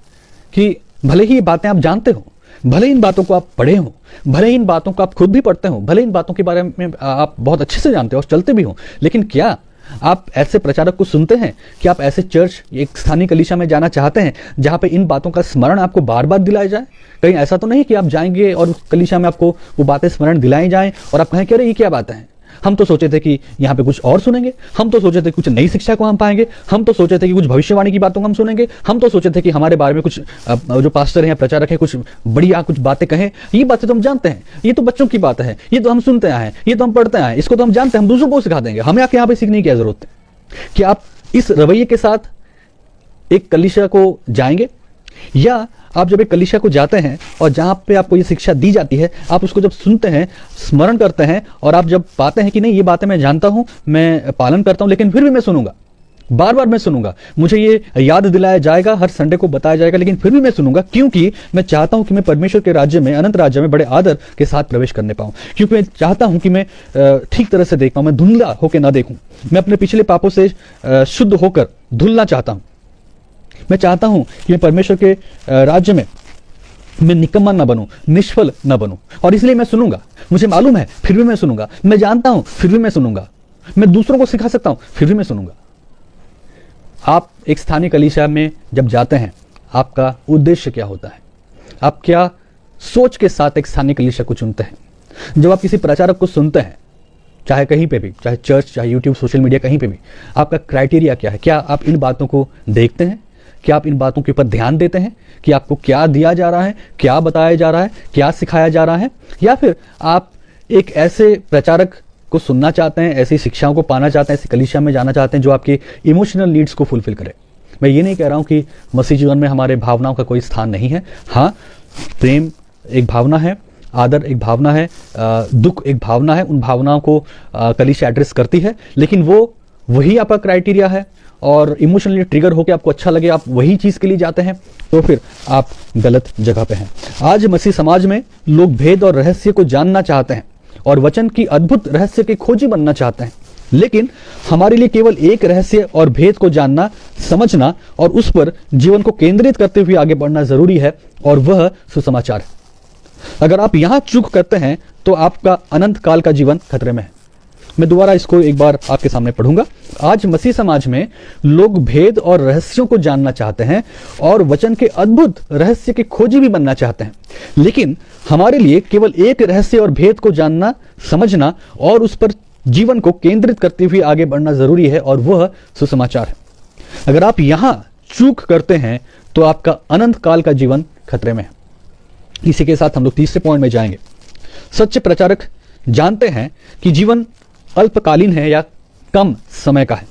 कि भले ही ये बातें आप जानते हो, भले इन बातों को आप पढ़े हो, भले इन बातों को आप खुद भी पढ़ते हो, भले इन बातों के बारे में आप बहुत अच्छे से जानते हो और चलते भी हो, लेकिन क्या आप ऐसे प्रचारक को सुनते हैं? कि आप ऐसे चर्च, एक स्थानीय कलीसिया में जाना चाहते हैं जहां पे इन बातों का स्मरण आपको बार बार दिलाया जाए? कहीं ऐसा तो नहीं कि आप जाएंगे और कलीसिया में आपको वो बातें स्मरण दिलाई जाएं और आप कहें कि अरे ये क्या बातें हैं, हम तो सोचे थे कि यहाँ पे कुछ और सुनेंगे, हम तो सोचे थे कुछ नई शिक्षा को हम पाएंगे, हम तो सोचे थे कि कुछ भविष्यवाणी की बातों को हम सुनेंगे, हम तो सोचे थे कि हमारे बारे में कुछ जो पास्टर हैं, प्रचारक हैं, कुछ बढ़िया कुछ बातें कहें। ये बातें तो हम जानते हैं, ये तो बच्चों की बात है, ये तो हम सुनते आए हैं, ये तो हम पढ़ते आए हैं, इसको तो हम जानते हैं, हम दूसरों को सिखा देंगे। हमें आके यहाँ पे सीखने की क्या जरूरत है? कि आप इस रवैये के साथ एक कलीसिया को जाएंगे, या आप जब एक कलीसिया को जाते हैं और जहां पे आपको ये शिक्षा दी जाती है, आप उसको जब सुनते हैं, स्मरण करते हैं, और आप जब पाते हैं कि नहीं ये बातें मैं जानता हूं, मैं पालन करता हूं, लेकिन फिर भी मैं सुनूंगा, बार बार मैं सुनूंगा, मुझे ये याद दिलाया जाएगा, हर संडे को बताया जाएगा, लेकिन फिर भी मैं सुनूंगा, क्योंकि मैं चाहता हूं कि मैं परमेश्वर के राज्य में, अनंत राज्य में बड़े आदर के साथ प्रवेश करने पाऊं, क्योंकि मैं चाहता हूं कि मैं ठीक तरह से देख पाऊं, मैं धुंधला होकर ना देखूं, मैं अपने पिछले पापों से शुद्ध होकर धुलना चाहता हूं। मैं चाहता हूं कि मैं परमेश्वर के राज्य में मैं निकम्मा ना बनूं, निष्फल ना बनूं, और इसलिए मैं सुनूंगा। मुझे मालूम है फिर भी मैं सुनूंगा, मैं जानता हूं फिर भी मैं सुनूंगा, मैं दूसरों को सिखा सकता हूं फिर भी मैं सुनूंगा। आप एक स्थानीय कलीसिया में जब जाते हैं, आपका उद्देश्य क्या होता है? आप क्या सोच के साथ एक स्थानीय कलीसिया को चुनते हैं? जब आप किसी प्रचारक को सुनते हैं, चाहे कहीं पे भी, चाहे चर्च, चाहे यूट्यूब, सोशल मीडिया, कहीं पे भी, आपका क्राइटेरिया क्या है? क्या आप इन बातों को देखते हैं? क्या आप इन बातों के ऊपर ध्यान देते हैं कि आपको क्या दिया जा रहा है, क्या बताया जा रहा है, क्या सिखाया जा रहा है? या फिर आप एक ऐसे प्रचारक को सुनना चाहते हैं, ऐसी शिक्षाओं को पाना चाहते हैं, ऐसी कलीसिया में जाना चाहते हैं जो आपके इमोशनल नीड्स को फुलफिल करे? मैं ये नहीं कह रहा हूं कि मसीह जीवन में हमारे भावनाओं का कोई स्थान नहीं है। हाँ, प्रेम एक भावना है, आदर एक भावना है, दुख एक भावना है, उन भावनाओं को कलीसिया एड्रेस करती है, लेकिन वो वही आपका क्राइटेरिया है और इमोशनली ट्रिगर होकर आपको अच्छा लगे, आप वही चीज के लिए जाते हैं, तो फिर आप गलत जगह पे हैं। आज मसीह समाज में लोग भेद और रहस्य को जानना चाहते हैं और वचन की अद्भुत रहस्य के खोजी बनना चाहते हैं, लेकिन हमारे लिए केवल एक रहस्य और भेद को जानना, समझना और उस पर जीवन को केंद्रित करते हुए आगे बढ़ना जरूरी है, और वह सुसमाचार है। अगर आप यहां चूक करते हैं तो आपका अनंत काल का जीवन खतरे में है। मैं दोबारा इसको एक बार आपके सामने पढ़ूंगा। आज मसीह समाज में लोग भेद और रहस्यों को जानना चाहते हैं और वचन के अद्भुत रहस्य के खोजी भी बनना चाहते हैं, लेकिन हमारे लिए केवल एक रहस्य और भेद को जानना, समझना और उस पर जीवन को केंद्रित करते हुए आगे बढ़ना जरूरी है, और वह सुसमाचार है। अगर आप यहां चूक करते हैं तो आपका अनंत काल का जीवन खतरे में है। इसी के साथ हम लोग तीसरे पॉइंट में जाएंगे। सच्चे प्रचारक जानते हैं कि जीवन अल्पकालीन है या कम समय का है,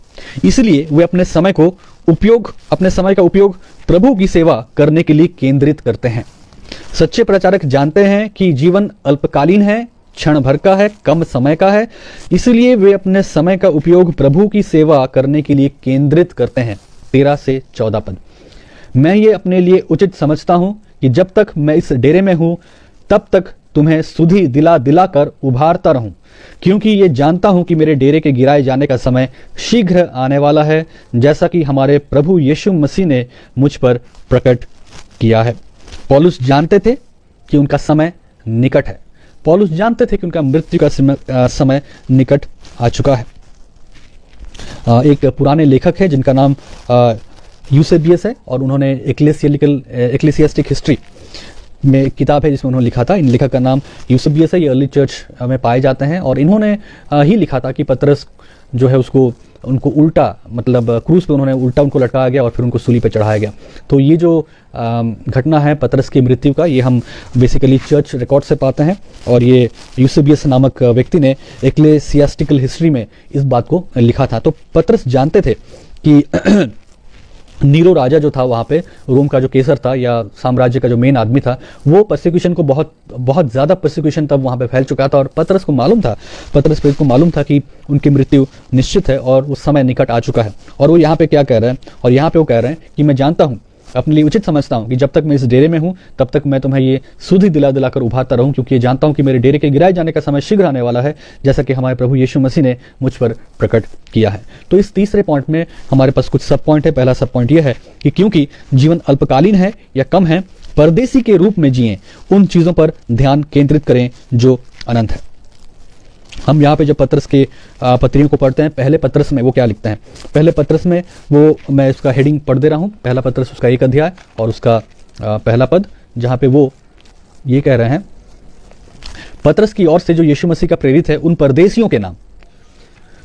इसलिए वे अपने समय का उपयोग प्रभु की सेवा करने के लिए केंद्रित करते हैं। सच्चे प्रचारक जानते हैं कि जीवन अल्पकालीन है, क्षण भर का है, कम समय का है, इसलिए वे अपने समय का उपयोग प्रभु की सेवा करने के लिए केंद्रित करते हैं। 13 से 14 पद। मैं ये अपने लिए उचित समझता हूं कि जब तक मैं इस डेरे में हूं तब तक तुम्हें सुधि दिला दिला कर उभारता रहूं, क्योंकि ये जानता हूं कि मेरे डेरे के गिराए जाने का समय शीघ्र आने वाला है, जैसा कि हमारे प्रभु यीशु मसीह ने मुझ पर प्रकट किया है। पौलुस जानते थे कि उनका समय निकट है। पौलुस जानते थे कि उनका मृत्यु का समय निकट आ चुका है। एक पुराने लेखक है जिनका नाम यूसेबियस है और उन्होंने एक्लेसियास्टिक हिस्ट्री में एक किताब है जिसमें उन्होंने लिखा था। इन लेखक का नाम यूसेबियस है, ये अर्ली चर्च में पाए जाते हैं और इन्होंने ही लिखा था कि पतरस जो है उनको उल्टा, मतलब क्रूस पे उन्होंने उल्टा उनको लटकाया गया और फिर उनको सूली पे चढ़ाया गया। तो ये जो घटना है पतरस की मृत्यु का, ये हम बेसिकली चर्च रिकॉर्ड से पाते हैं और ये यूसेबियस नामक व्यक्ति ने एक्लेसियास्टिकल हिस्ट्री में इस बात को लिखा था। तो पतरस जानते थे कि नीरो राजा जो था वहाँ पे, रोम का जो केसर था या साम्राज्य का जो मेन आदमी था, वो परसिक्यूशन को बहुत ज़्यादा परसिक्यूशन तब वहाँ पे फैल चुका था और पतरस को मालूम था कि उनकी मृत्यु निश्चित है और उस समय निकट आ चुका है। और वो यहाँ पे क्या कह रहे हैं, और यहाँ पे वो कह रहे हैं कि मैं जानता हूँ, अपने लिए उचित समझता हूँ कि जब तक मैं इस डेरे में हूँ तब तक मैं तुम्हें ये सुधि दिला दिला कर उभारता रहूँ, क्योंकि ये जानता हूँ कि मेरे डेरे के गिराए जाने का समय शीघ्र आने वाला है, जैसा कि हमारे प्रभु यीशु मसीह ने मुझ पर प्रकट किया है। तो इस तीसरे पॉइंट में हमारे पास कुछ सब पॉइंट है। पहला सब पॉइंट यह है कि क्योंकि जीवन अल्पकालीन है या कम है, परदेसी के रूप में जिएं, उन चीज़ों पर ध्यान केंद्रित करें जो अनंत है। हम यहाँ पे जब पतरस के पत्रियों को पढ़ते हैं, पहले पतरस में वो क्या लिखते हैं, पहले पतरस में वो, मैं उसका हेडिंग पढ़ दे रहा हूँ, पहला पतरस उसका 1 अध्याय और उसका पहला पद, जहाँ पे वो ये कह रहे हैं, पतरस की ओर से जो यीशु मसीह का प्रेरित है उन परदेसियों के नाम।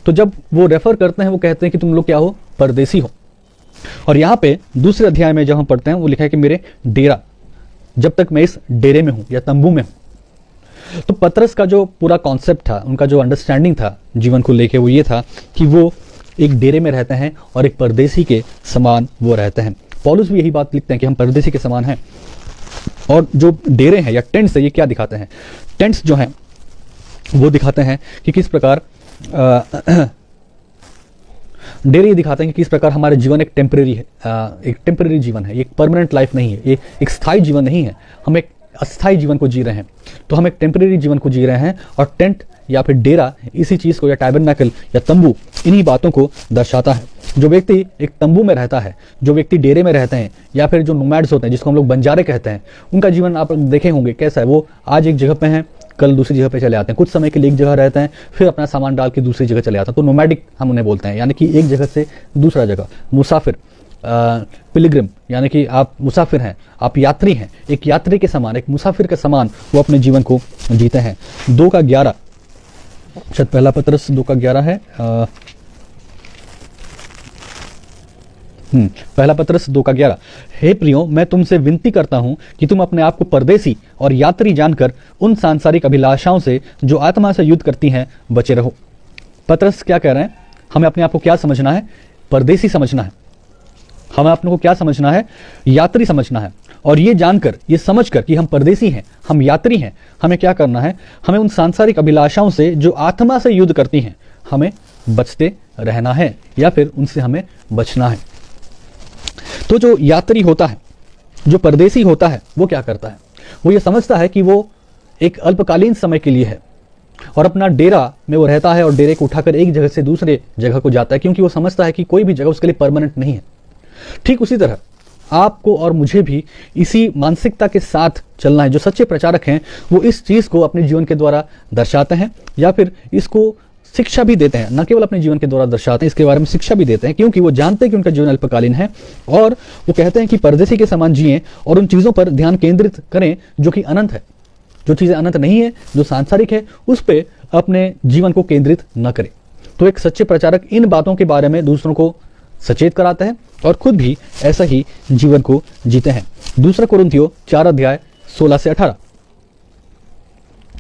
तो जब वो रेफर करते हैं वो कहते हैं कि तुम लोग क्या हो, परदेसी हो। और यहाँ पे दूसरे अध्याय में जब हम पढ़ते हैं वो लिखा है कि मेरे डेरा, जब तक मैं इस डेरे में हूँ या तंबू में हूँ। तो पतरस का जो पूरा कॉन्सेप्ट था, उनका जो अंडरस्टैंडिंग था जीवन को लेके, वो ये था कि वो एक डेरे में रहते हैं और एक परदेसी के समान वो रहते हैं। पौलुस भी यही बात लिखते हैं कि हम परदेसी के समान हैं। और जो डेरे हैं या टेंट्स है, ये क्या दिखाते हैं, टेंट्स जो हैं वो दिखाते हैं कि किस प्रकार डेरे ये दिखाते हैं कि किस प्रकार हमारे जीवन एक टेम्परेरी जीवन है, एक परमानेंट लाइफ नहीं है, एक स्थायी जीवन नहीं है, हम एक अस्थायी जीवन को जी रहे हैं। तो हम एक टेम्परेरी जीवन को जी रहे हैं और टेंट या फिर डेरा इसी चीज़ को, या टैबरनेकल या तंबू, इन्हीं बातों को दर्शाता है। जो व्यक्ति एक तंबू में रहता है, जो व्यक्ति डेरे में रहते हैं, या फिर जो नोमैड्स होते हैं जिसको हम लोग बंजारे कहते हैं, उनका जीवन आप देखे होंगे कैसा है। वो आज एक जगह पे हैं, कल दूसरी जगह पे चले आते हैं, कुछ समय के लिए एक जगह रहते हैं, फिर अपना सामान डाल के दूसरी जगह चले आते हैं। तो नोमैडिक हम उन्हें बोलते हैं, यानी कि एक जगह से दूसरा जगह, मुसाफिर, पिलग्रिम, यानी कि आप मुसाफिर हैं, आप यात्री हैं, एक यात्री के समान, एक मुसाफिर के समान वो अपने जीवन को जीते हैं। 2:11, शायद पहला पतरस 2:11 है, पहला पतरस 2:11। हे प्रियो, मैं तुमसे विनती करता हूं कि तुम अपने आप को परदेसी और यात्री जानकर उन सांसारिक अभिलाषाओं से जो आत्मा से युद्ध करती हैं बचे रहो। पतरस क्या कह रहे हैं, हमें अपने आप को क्या समझना है, परदेसी समझना है। हमें अपने को क्या समझना है, यात्री समझना है। और ये जानकर, ये समझकर कि हम परदेसी हैं, हम यात्री हैं, हमें क्या करना है, हमें उन सांसारिक अभिलाषाओं से जो आत्मा से युद्ध करती हैं हमें बचते रहना है, या फिर उनसे हमें बचना है। तो जो यात्री होता है, जो परदेसी होता है, वो क्या करता है, वो ये समझता है कि वो एक अल्पकालीन समय के लिए है और अपना डेरा में वो रहता है और डेरे को उठाकर एक जगह से दूसरे जगह को जाता है, क्योंकि वो समझता है कि कोई भी जगह उसके लिए परमानेंट नहीं है। ठीक उसी तरह आपको और मुझे भी इसी मानसिकता के साथ चलना है। जो सच्चे प्रचारक हैं वो इस चीज को अपने जीवन के द्वारा दर्शाते हैं, या फिर इसको शिक्षा भी देते हैं, न केवल अपने जीवन के द्वारा दर्शाते हैं, इसके बारे में शिक्षा भी देते हैं, क्योंकि वो जानते हैं कि उनका जीवन अल्पकालीन है। और वो कहते हैं कि परदेसी के समान जिएं और उन चीजों पर ध्यान केंद्रित करें जो कि अनंत है। जो चीजें अनंत नहीं है, जो सांसारिक है, उस पर अपने जीवन को केंद्रित न करें। तो एक सच्चे प्रचारक इन बातों के बारे में दूसरों को सचेत कराते हैं और खुद भी ऐसा ही जीवन को जीते हैं। 2 कुरिन्थियों 4 अध्याय 16 से 18।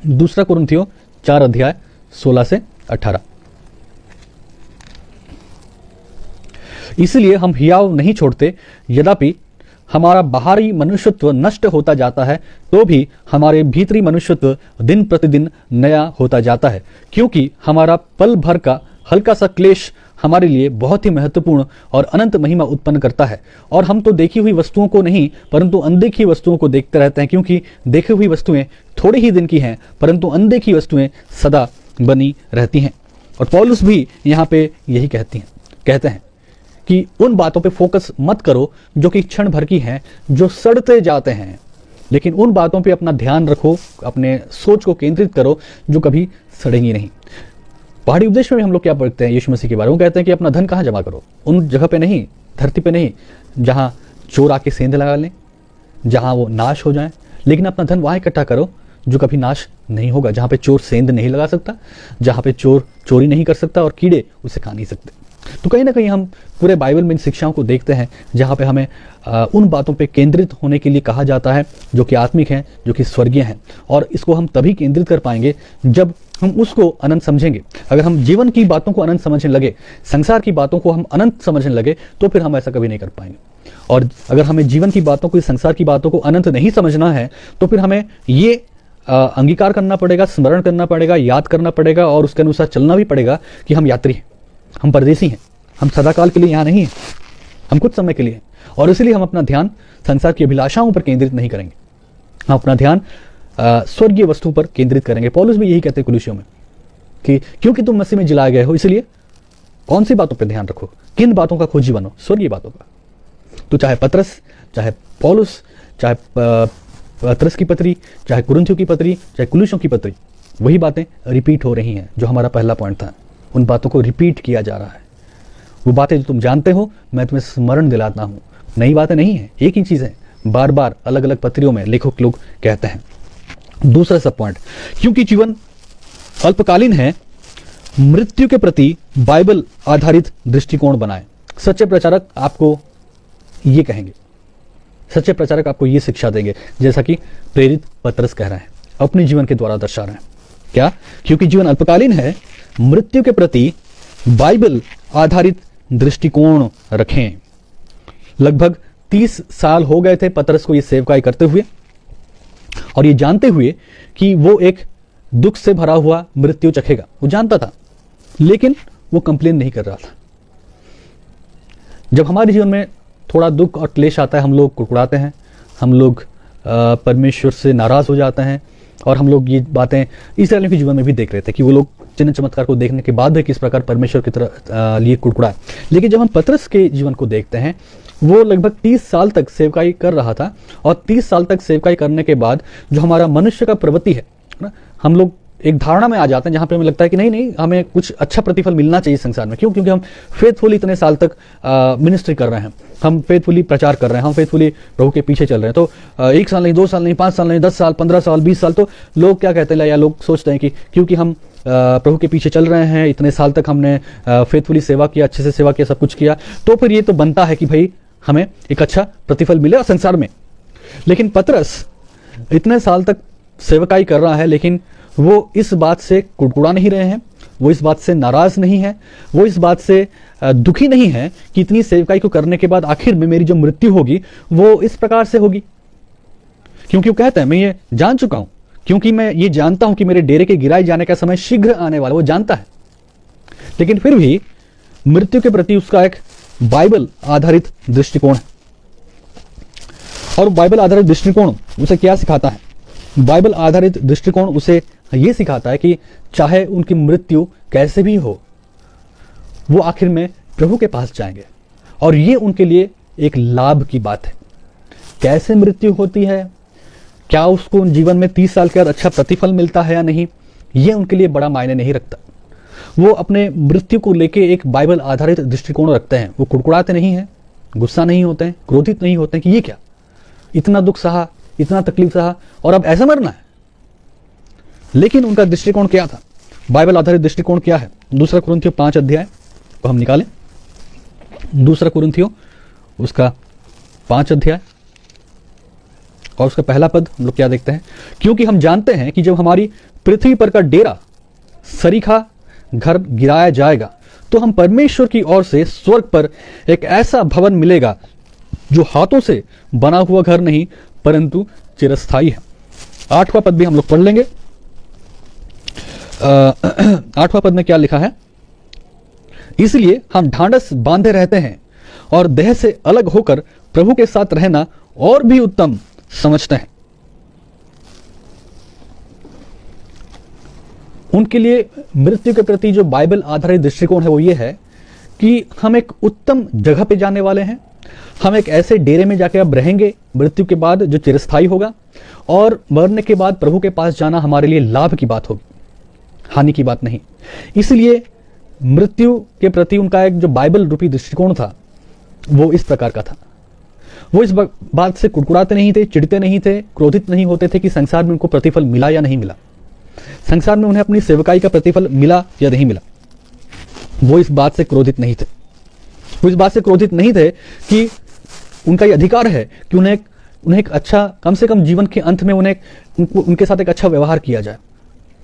2 कुरिन्थियों 4 अध्याय 16 से 18। इसलिए हम हियाव नहीं छोड़ते, यद्यपि हमारा बाहरी मनुष्यत्व नष्ट होता जाता है तो भी हमारे भीतरी मनुष्यत्व दिन प्रतिदिन नया होता जाता है, क्योंकि हमारा पल भर का हल्का सा क्लेश हमारे लिए बहुत ही महत्वपूर्ण और अनंत महिमा उत्पन्न करता है। और हम तो देखी हुई वस्तुओं को नहीं परंतु अनदेखी वस्तुओं को देखते रहते हैं, क्योंकि देखी हुई वस्तुएं थोड़े ही दिन की हैं परंतु अनदेखी वस्तुएं सदा बनी रहती हैं। और पौलुस भी यहाँ पे यही कहते हैं कि उन बातों पे फोकस मत करो जो कि क्षण भर की हैं, जो सड़ते जाते हैं, लेकिन उन बातों पे अपना ध्यान रखो, अपने सोच को केंद्रित करो जो कभी सड़ेंगी नहीं। पहाड़ी उपदेश में हम लोग क्या पढ़ते हैं यीशु मसीह के बारे में, वो कहते हैं कि अपना धन कहाँ जमा करो? उन जगह पे नहीं, धरती पे नहीं जहां चोर आके सेंध लगा लें, जहां वो नाश हो जाए, लेकिन अपना धन वहां इकट्ठा करो जो कभी नाश नहीं होगा, जहां पे चोर सेंध नहीं लगा सकता, जहां पे चोर चोरी नहीं कर सकता और कीड़े उसे खा नहीं सकते। तो कहीं ना कहीं हम पूरे बाइबल में इन शिक्षाओं को देखते हैं जहां पे हमें उन बातों पे केंद्रित होने के लिए कहा जाता है जो कि आत्मिक हैं, जो कि स्वर्गीय हैं। और इसको हम तभी केंद्रित कर पाएंगे जब हम उसको अनंत समझेंगे। अगर हम जीवन की बातों को अनंत समझने लगे, संसार की बातों को हम अनंत समझने लगे, तो फिर हम ऐसा कभी नहीं कर पाएंगे। और अगर हमें जीवन की बातों को, संसार की बातों को अनंत नहीं समझना है, तो फिर हमें ये अंगीकार करना पड़ेगा, स्मरण करना पड़ेगा, याद करना पड़ेगा और उसके अनुसार चलना भी पड़ेगा कि हम यात्री हैं, हम परदेसी हैं, हम सदाकाल के लिए यहाँ नहीं हैं, हम कुछ समय के लिए हैं। और इसलिए हम अपना ध्यान संसार की अभिलाषाओं पर केंद्रित नहीं करेंगे, हम अपना ध्यान स्वर्गीय वस्तु पर केंद्रित करेंगे। पौलुस भी यही कहते हैं कुलुसियों में कि क्योंकि तुम मसीह में जिलाए गए हो, इसलिए कौन सी बातों पर ध्यान रखो, किन बातों का खोजी बनो? स्वर्गीय बातों का। तो चाहे पतरस, चाहे पौलुस, चाहे पतरस की पत्री, चाहे कुरिन्थियों की पत्री, चाहे कुलुसियों की पत्री, वही बातें रिपीट हो रही हैं। जो हमारा पहला पॉइंट था, उन बातों को रिपीट किया जा रहा है। वो बातें जो तुम जानते हो मैं तुम्हें स्मरण दिलाता हूं। नई बातें नहीं है, एक ही चीज है, बार बार अलग अलग पत्रियों में लेखक लोग कहते हैं। दूसरा सब पॉइंट, क्योंकि जीवन अल्पकालीन है, मृत्यु के प्रति बाइबल आधारित दृष्टिकोण बनाएं। सच्चे प्रचारक आपको ये कहेंगे, सच्चे प्रचारक आपको ये शिक्षा देंगे, जैसा कि प्रेरित पतरस कह रहे हैं, अपने जीवन के द्वारा दर्शा रहे हैं। क्या? क्योंकि जीवन अल्पकालीन है, मृत्यु के प्रति बाइबल आधारित दृष्टिकोण रखें। लगभग 30 साल हो गए थे पतरस को ये सेवकाई करते हुए, और ये जानते हुए कि वो एक दुख से भरा हुआ मृत्यु चखेगा। वो जानता था, लेकिन वो कंप्लेन नहीं कर रहा था। जब हमारे जीवन में थोड़ा दुख और क्लेश आता है, हम लोग कुड़कुड़ाते हैं, हम लोग परमेश्वर से नाराज हो जाते हैं, और हम लोग ये बातें इस्राएलियों के जीवन में भी देख रहे थे कि वो लोग चिन्ह चमत्कार को देखने के बाद भी किस प्रकार परमेश्वर की तरह लिए कुड़कुड़ाए। लेकिन जब हम पतरस के जीवन को देखते हैं, वो लगभग 30 साल तक सेवकाई कर रहा था, और 30 साल तक सेवकाई करने के बाद जो हमारा मनुष्य का प्रवृत्ति है ना, हम लोग एक धारणा में आ जाते हैं जहां पे हमें लगता है कि नहीं हमें कुछ अच्छा प्रतिफल मिलना चाहिए संसार में। क्यों? क्योंकि हम फेथफुली इतने साल तक मिनिस्ट्री कर रहे हैं, हम फेथफुली प्रचार कर रहे हैं, हम फेथफुली प्रभु के पीछे चल रहे हैं। तो 1 साल नहीं, 2 साल नहीं, 5 साल नहीं, 10 साल, 15 साल, 20 साल, तो लोग क्या कहते हैं, या लोग सोचते हैं कि क्योंकि हम प्रभु के पीछे चल रहे हैं, इतने साल तक हमने फेथफुली सेवा किया, अच्छे से सेवा किया, सब कुछ किया, तो फिर ये तो बनता है कि भाई हमें एक अच्छा प्रतिफल मिले और संसार में। लेकिन पतरस इतने साल तक सेवकाई कर रहा है, लेकिन वो इस बात से कुड़कुड़ा नहीं रहे हैं, वो इस बात से नाराज नहीं है, वो इस बात से दुखी नहीं है कि इतनी सेवकाई को करने के बाद आखिर में मेरी जो मृत्यु होगी वो इस प्रकार से होगी। क्योंकि वो कहता है मैं ये जान चुका हूं, क्योंकि मैं ये जानता हूं कि मेरे डेरे के गिराए जाने का समय शीघ्र आने वाला, वो जानता है। लेकिन फिर भी मृत्यु के प्रति उसका एक बाइबल आधारित दृष्टिकोण है। और बाइबल आधारित दृष्टिकोण उसे क्या सिखाता है? बाइबल आधारित दृष्टिकोण उसे यह सिखाता है कि चाहे उनकी मृत्यु कैसे भी हो, वो आखिर में प्रभु के पास जाएंगे, और ये उनके लिए एक लाभ की बात है। कैसे मृत्यु होती है, क्या उसको जीवन में 30 साल के बाद अच्छा प्रतिफल मिलता है या नहीं, ये उनके लिए बड़ा मायने नहीं रखता। वो अपने मृत्यु को लेके एक बाइबल आधारित दृष्टिकोण रखते हैं। वो कुड़कुड़ाते नहीं हैं, गुस्सा नहीं होते हैं, क्रोधित नहीं होते हैं कि ये क्या, इतना दुख सहा, इतना तकलीफ सहा, और अब ऐसा मरना है। लेकिन उनका दृष्टिकोण क्या था? बाइबल आधारित दृष्टिकोण क्या है? 2 कुरिन्थियों 5 अध्याय को हम निकालें। 2 कुरिन्थियों उसका 5 अध्याय और उसका पहला पद हम लोग क्या देखते हैं? क्योंकि हम जानते हैं कि जब हमारी पृथ्वी पर का डेरा सरीखा घर गिराया जाएगा, तो हम परमेश्वर की ओर से स्वर्ग पर एक ऐसा भवन मिलेगा जो हाथों से बना हुआ घर नहीं परंतु चिरस्थायी है। 8वां पद भी हम लोग पढ़ लेंगे। 8वां पद में क्या लिखा है? इसलिए हम ढांढस बांधे रहते हैं और देह से अलग होकर प्रभु के साथ रहना और भी उत्तम समझते हैं। उनके लिए मृत्यु के प्रति जो बाइबल आधारित दृष्टिकोण है वो ये है कि हम एक उत्तम जगह पे जाने वाले हैं। हम एक ऐसे डेरे में जाके अब रहेंगे मृत्यु के बाद जो चिरस्थायी होगा, और मरने के बाद प्रभु के पास जाना हमारे लिए लाभ की बात होगी, हानि की बात नहीं। इसलिए मृत्यु के प्रति उनका एक जो बाइबल रूपी दृष्टिकोण था वो इस प्रकार का था। वो इस बात से कुड़कुड़ाते नहीं थे, चिढ़ते नहीं थे, क्रोधित नहीं होते थे कि संसार में उनको प्रतिफल मिला या नहीं मिला, संसार में उन्हें अपनी सेवकाई का प्रतिफल मिला या नहीं मिला। वो इस बात से क्रोधित नहीं थे। वो इस बात से क्रोधित नहीं थे कि उनका ये अधिकार है कि उन्हें एक अच्छा, कम से कम जीवन के अंत में उनके साथ एक अच्छा व्यवहार किया जाए।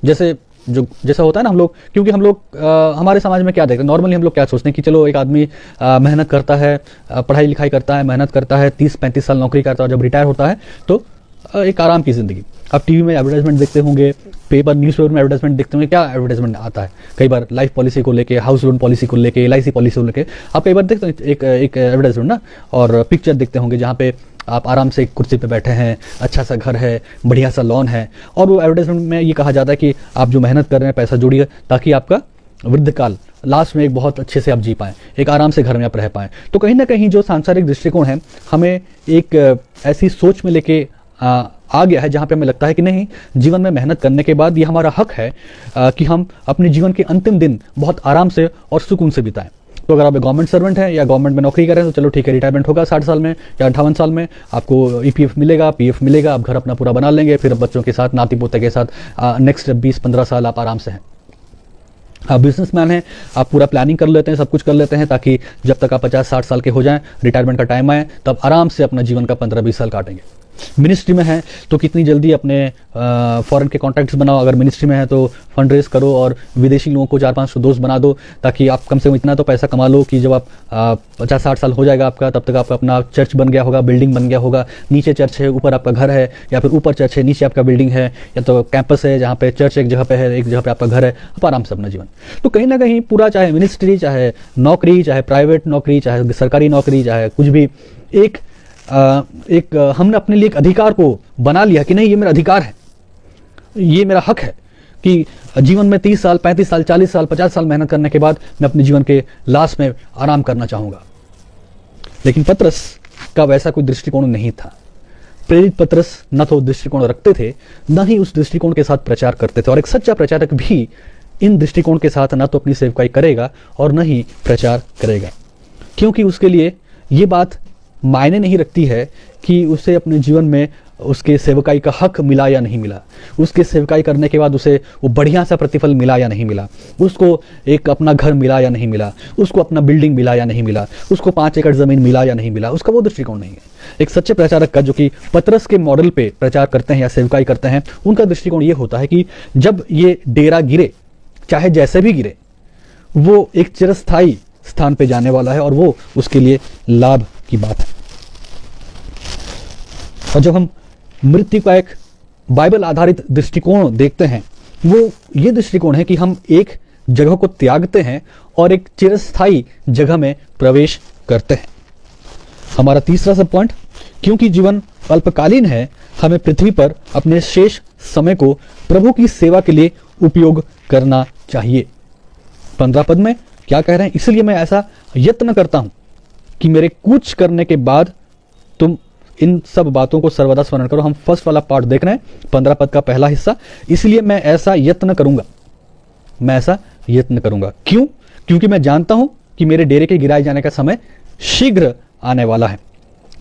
जैसा होता है ना, हम लोग, क्योंकि हम लोग हमारे समाज में क्या देखते हैं, नॉर्मली हम लोग क्या सोचते हैं कि चलो एक आदमी मेहनत करता है, पढ़ाई लिखाई करता है, मेहनत करता है, 30-35 साल नौकरी करता है, जब रिटायर होता है तो एक आराम की जिंदगी। आप टीवी में एडवर्टाइजमेंट देखते होंगे, न्यूज़पेपर में एडवर्टाइजमेंट देखते होंगे। क्या एडवर्टाइजमेंट आता है कई बार? लाइफ पॉलिसी को लेके, हाउस लोन पॉलिसी को लेके, LIC पॉलिसी को लेके आप कई बार देखते हैं एक एडवर्टाइजमेंट ना, और पिक्चर देखते होंगे जहाँ पे आप आराम से एक कुर्सी पे बैठे हैं, अच्छा सा घर है, बढ़िया सा लॉन है, और वो एडवर्टाइजमेंट में ये कहा जाता है कि आप जो मेहनत कर रहे हैं पैसा जोड़िए ताकि आपका वृद्धकाल लास्ट में एक बहुत अच्छे से आप जी पाएं, एक आराम से घर में आप रह पाएं। तो कहीं ना कहीं जो सांसारिक दृष्टिकोण है हमें एक ऐसी सोच में लेके आ गया है जहाँ पे हमें लगता है कि नहीं, जीवन में मेहनत करने के बाद ये हमारा हक है कि हम अपने जीवन के अंतिम दिन बहुत आराम से और सुकून से बिताएं। तो अगर आप गवर्नमेंट सर्वेंट हैं या गवर्नमेंट में नौकरी कर रहे हैं तो चलो ठीक है, रिटायरमेंट होगा 60 साल में या 58 साल में, आपको EPF मिलेगा, PF मिलेगा, आप घर अपना पूरा बना लेंगे, फिर बच्चों के साथ, नाती पोते के साथ नेक्स्ट 20-15 साल आप आराम से हैं। आप बिजनेसमैन हैं, आप पूरा प्लानिंग कर लेते हैं, सब कुछ कर लेते हैं ताकि जब तक आप 50-60 साल के हो जाएं, रिटायरमेंट का टाइम आए, तब आराम से अपना जीवन का 15-20 साल काटेंगे। मिनिस्ट्री में है तो कितनी जल्दी अपने फॉरेन के कॉन्टैक्ट्स बनाओ, अगर मिनिस्ट्री में है तो फंड रेज करो और विदेशी लोगों को 4-5 दोस्त बना दो, ताकि आप कम से कम इतना तो पैसा कमा लो कि जब आप 50-60 साल हो जाएगा आपका, तब तक आपका अपना चर्च बन गया होगा, बिल्डिंग बन गया होगा, नीचे चर्च है, ऊपर आपका घर है, या फिर ऊपर चर्च है, नीचे आपका बिल्डिंग है, या तो कैंपस है जहाँ पे चर्च एक जगह पे है, एक जगह पे आपका घर है, आप आराम से अपना जीवन। तो कहीं ना कहीं पूरा, चाहे मिनिस्ट्री, चाहे नौकरी, चाहे प्राइवेट नौकरी, चाहे सरकारी नौकरी, चाहे कुछ भी, हमने अपने लिए एक अधिकार को बना लिया कि नहीं, ये मेरा अधिकार है, ये मेरा हक है कि जीवन में 30 साल, 35 साल, 40 साल, 50 साल मेहनत करने के बाद मैं अपने जीवन के लास्ट में आराम करना चाहूंगा। लेकिन पतरस का वैसा कोई दृष्टिकोण नहीं था। प्रेरित पतरस न तो दृष्टिकोण रखते थे, न ही उस दृष्टिकोण के साथ प्रचार करते थे। और एक सच्चा प्रचारक भी इन दृष्टिकोण के साथ न तो अपनी सेवकाई करेगा और न ही प्रचार करेगा, क्योंकि उसके लिए ये बात मायने नहीं रखती है कि उसे अपने जीवन में उसके सेवकाई का हक मिला या नहीं मिला, उसके सेवकाई करने के बाद उसे वो बढ़िया सा प्रतिफल मिला या नहीं मिला, उसको एक अपना घर मिला या नहीं मिला, उसको अपना बिल्डिंग मिला या नहीं मिला, उसको 5 एकड़ जमीन मिला या नहीं मिला, उसका वो दृष्टिकोण नहीं है। एक सच्चे प्रचारक का, जो कि पतरस के मॉडल पे प्रचार करते हैं या सेवकाई करते हैं, उनका दृष्टिकोण ये होता है कि जब ये डेरा गिरे, चाहे जैसे भी गिरे, वो एक चिरस्थायी स्थान पे जाने वाला है और वो उसके लिए लाभ की बात है। और जब हम मृत्यु का एक बाइबल आधारित दृष्टिकोण देखते हैं, वो ये दृष्टिकोण है कि हम एक जगह को त्यागते हैं और एक चिरस्थायी जगह में प्रवेश करते हैं। हमारा तीसरा सब पॉइंट, क्योंकि जीवन अल्पकालीन है, हमें पृथ्वी पर अपने शेष समय को प्रभु की सेवा के लिए उपयोग करना चाहिए। 15 पद में क्या कह रहे हैं? इसलिए मैं ऐसा यत्न करता हूं कि मेरे कूच करने के बाद तुम इन सब बातों को सर्वदा स्मरण करो। हम फर्स्ट वाला पार्ट देख रहे हैं, 15 पद का पहला हिस्सा। इसलिए मैं ऐसा यत्न करूंगा, मैं ऐसा यत्न करूंगा। क्यों? क्योंकि मैं जानता हूं कि मेरे डेरे के गिराए जाने का समय शीघ्र आने वाला है,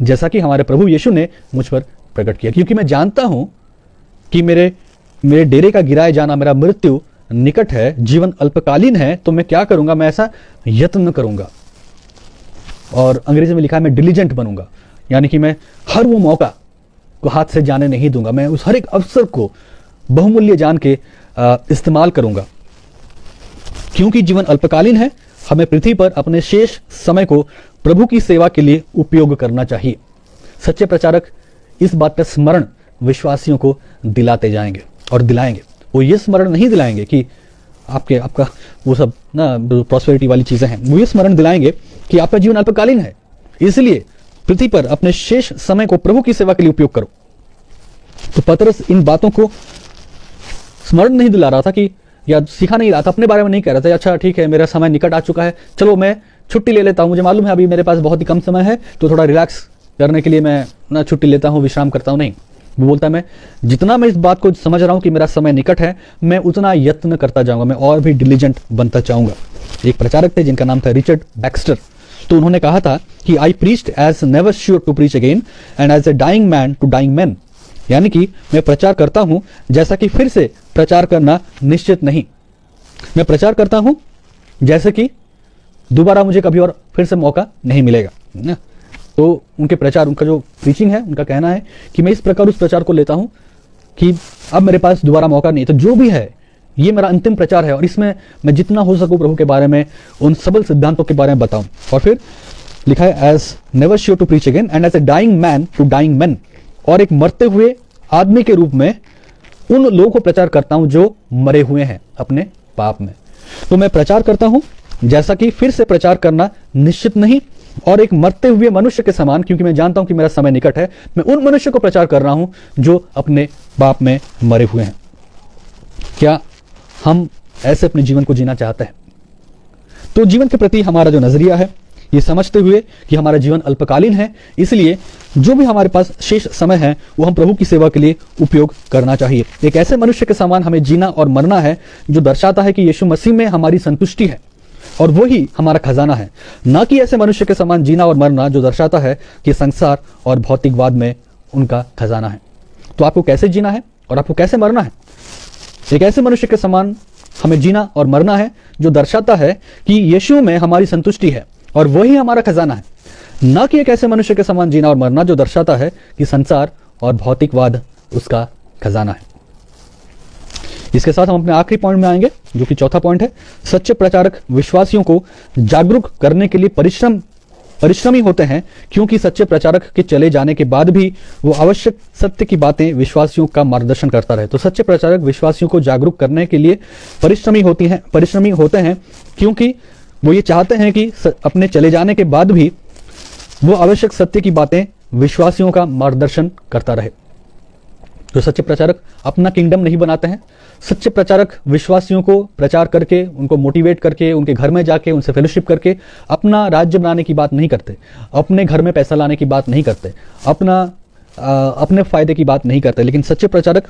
जैसा कि हमारे प्रभु यीशु ने मुझ पर प्रकट किया। क्योंकि मैं जानता हूं कि मेरे डेरे का गिराए जाना, मेरा मृत्यु निकट है, जीवन अल्पकालीन है, तो मैं क्या करूंगा? मैं ऐसा यत्न करूंगा। और अंग्रेजी में लिखा है मैं डिलीजेंट बनूंगा, यानी कि मैं हर वो मौका को हाथ से जाने नहीं दूंगा, मैं उस हर एक अवसर को बहुमूल्य जान के इस्तेमाल करूंगा। क्योंकि जीवन अल्पकालीन है, हमें पृथ्वी पर अपने शेष समय को प्रभु की सेवा के लिए उपयोग करना चाहिए। सच्चे प्रचारक इस बात का स्मरण विश्वासियों को दिलाते जाएंगे और दिलाएंगे। वो ये स्मरण नहीं दिलाएंगे कि आपका वो सब ना प्रॉस्पेरिटी वाली चीजें हैं, वो ये स्मरण दिलाएंगे कि आपका जीवन अल्पकालीन है, इसलिए पृथ्वी पर अपने शेष समय को प्रभु की सेवा के लिए उपयोग करो। तो पतरस इन बातों को स्मरण नहीं दिला रहा था कि, या सिखा नहीं रहा था, अपने बारे में नहीं कह रहा था अच्छा ठीक है मेरा समय निकट आ चुका है, चलो मैं छुट्टी ले लेता हूं, मुझे मालूम है अभी मेरे पास बहुत ही कम समय है, तो थोड़ा रिलैक्स करने के लिए मैं ना छुट्टी लेता हूं, विश्राम करता हूं। नहीं, वो बोलता है मैं जितना मैं इस बात को समझ रहा हूं कि मेरा समय निकट है, मैं उतना यत्न करता जाऊंगा, मैं और भी डिलीजेंट बनता जाऊंगा। एक प्रचारक थे जिनका नाम था रिचर्ड बैक्स्टर, तो उन्होंने कहा था कि I preached as never sure to preach again and as a dying man to dying man, यानी कि मैं प्रचार करता हूं जैसा कि फिर से प्रचार करना निश्चित नहीं। मैं प्रचार करता हूं जैसे कि दोबारा मुझे कभी और फिर से मौका नहीं मिलेगा ना। तो उनके प्रचार, उनका जो प्रीचिंग है, उनका कहना है कि मैं इस प्रकार उस प्रचार को लेता हूं कि अब मेरे पास दोबारा मौका नहीं, तो जो भी है ये मेरा अंतिम प्रचार है और इसमें मैं जितना हो सकूं प्रभु के बारे में, उन सबल सिद्धांतों के बारे में बताऊं। और फिर लिखा है as never sure to preach again and as a dying man to dying man, और एक मरते हुए आदमी के रूप में उन लोगों को प्रचार करता हूं जो मरे हुए हैं अपने पाप में। तो मैं प्रचार करता हूं जैसा कि फिर से प्रचार करना निश्चित नहीं, और एक मरते हुए मनुष्य के समान, क्योंकि मैं जानता हूं कि मेरा समय निकट है, मैं उन मनुष्य को प्रचार कर रहा हूं जो अपने पाप में मरे हुए हैं। क्या हम ऐसे अपने जीवन को जीना चाहते हैं? तो जीवन के प्रति हमारा जो नजरिया है, ये समझते हुए कि हमारा जीवन अल्पकालीन है, इसलिए जो भी हमारे पास शेष समय है वो हम प्रभु की सेवा के लिए उपयोग करना चाहिए। एक ऐसे मनुष्य के समान हमें जीना और मरना है जो दर्शाता है कि यीशु मसीह में हमारी संतुष्टि है और वही हमारा खजाना है, ना कि ऐसे मनुष्य के समान जीना और मरना जो दर्शाता है कि संसार और भौतिकवाद में उनका खजाना है। तो आपको कैसे जीना है और आपको कैसे मरना है? एक ऐसे मनुष्य के समान हमें जीना और मरना है जो दर्शाता है कि यीशु में हमारी संतुष्टि है और वही हमारा खजाना है, ना कि एक ऐसे मनुष्य के समान जीना और मरना जो दर्शाता है कि संसार और भौतिकवाद उसका खजाना है। इसके साथ हम अपने आखिरी पॉइंट में आएंगे, जो कि चौथा पॉइंट है। सच्चे प्रचारक विश्वासियों को जागरूक करने के लिए परिश्रमी होते हैं, क्योंकि सच्चे प्रचारक के चले जाने के बाद भी वो आवश्यक सत्य की बातें विश्वासियों का मार्गदर्शन करता रहे। तो सच्चे प्रचारक विश्वासियों को जागरूक करने के लिए परिश्रमी होते हैं, क्योंकि वो ये चाहते हैं कि अपने चले जाने के बाद भी वो आवश्यक सत्य की बातें विश्वासियों का मार्गदर्शन करता रहे। तो सच्चे प्रचारक अपना किंगडम नहीं बनाते हैं। सच्चे प्रचारक विश्वासियों को प्रचार करके, उनको मोटिवेट करके, उनके घर में जाके उनसे फेलोशिप करके अपना राज्य बनाने की बात नहीं करते, अपने घर में पैसा लाने की बात नहीं करते, अपने फायदे की बात नहीं करते। लेकिन सच्चे प्रचारक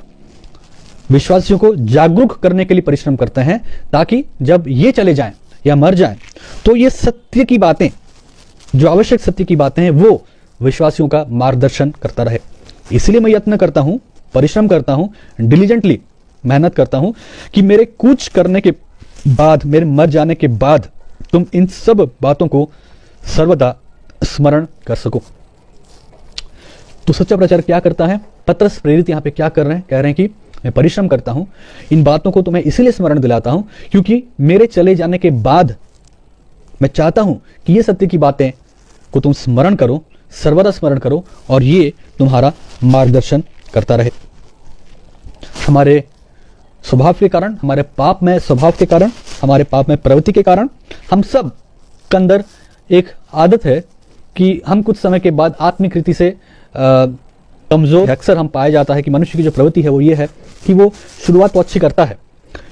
विश्वासियों को जागरूक करने के लिए परिश्रम करते हैं, ताकि जब ये चले जाएं या मर जाएं तो ये सत्य की बातें, जो आवश्यक सत्य की बातें हैं, वो विश्वासियों का मार्गदर्शन करता रहे। इसलिए मैं यत्न करता हूं, परिश्रम करता हूं, डिलीजेंटली मेहनत करता हूं कि मेरे कूच करने के बाद, मेरे मर जाने के बाद तुम इन सब बातों को सर्वदा स्मरण कर सको। तो सच्चा प्रचार क्या करता है? पतरस प्रेरित यहां पे क्या कर रहे हैं? कह रहे हैं कि मैं परिश्रम करता हूं, इन बातों को तुम्हें इसलिए स्मरण दिलाता हूं क्योंकि मेरे चले जाने के बाद मैं चाहता हूं कि ये सत्य की बातें को तुम स्मरण करो, सर्वदा स्मरण करो, और ये तुम्हारा मार्गदर्शन करता रहे। हमारे स्वभाव के कारण, हमारे पाप में स्वभाव के कारण, हमारे पाप में प्रवृत्ति के कारण हम सब के अंदर एक आदत है कि हम कुछ समय के बाद आत्मिक रीति से कमजोर। अक्सर हम पाया जाता है कि मनुष्य की जो प्रवृत्ति है वो ये है कि वो शुरुआत तो अच्छी करता है,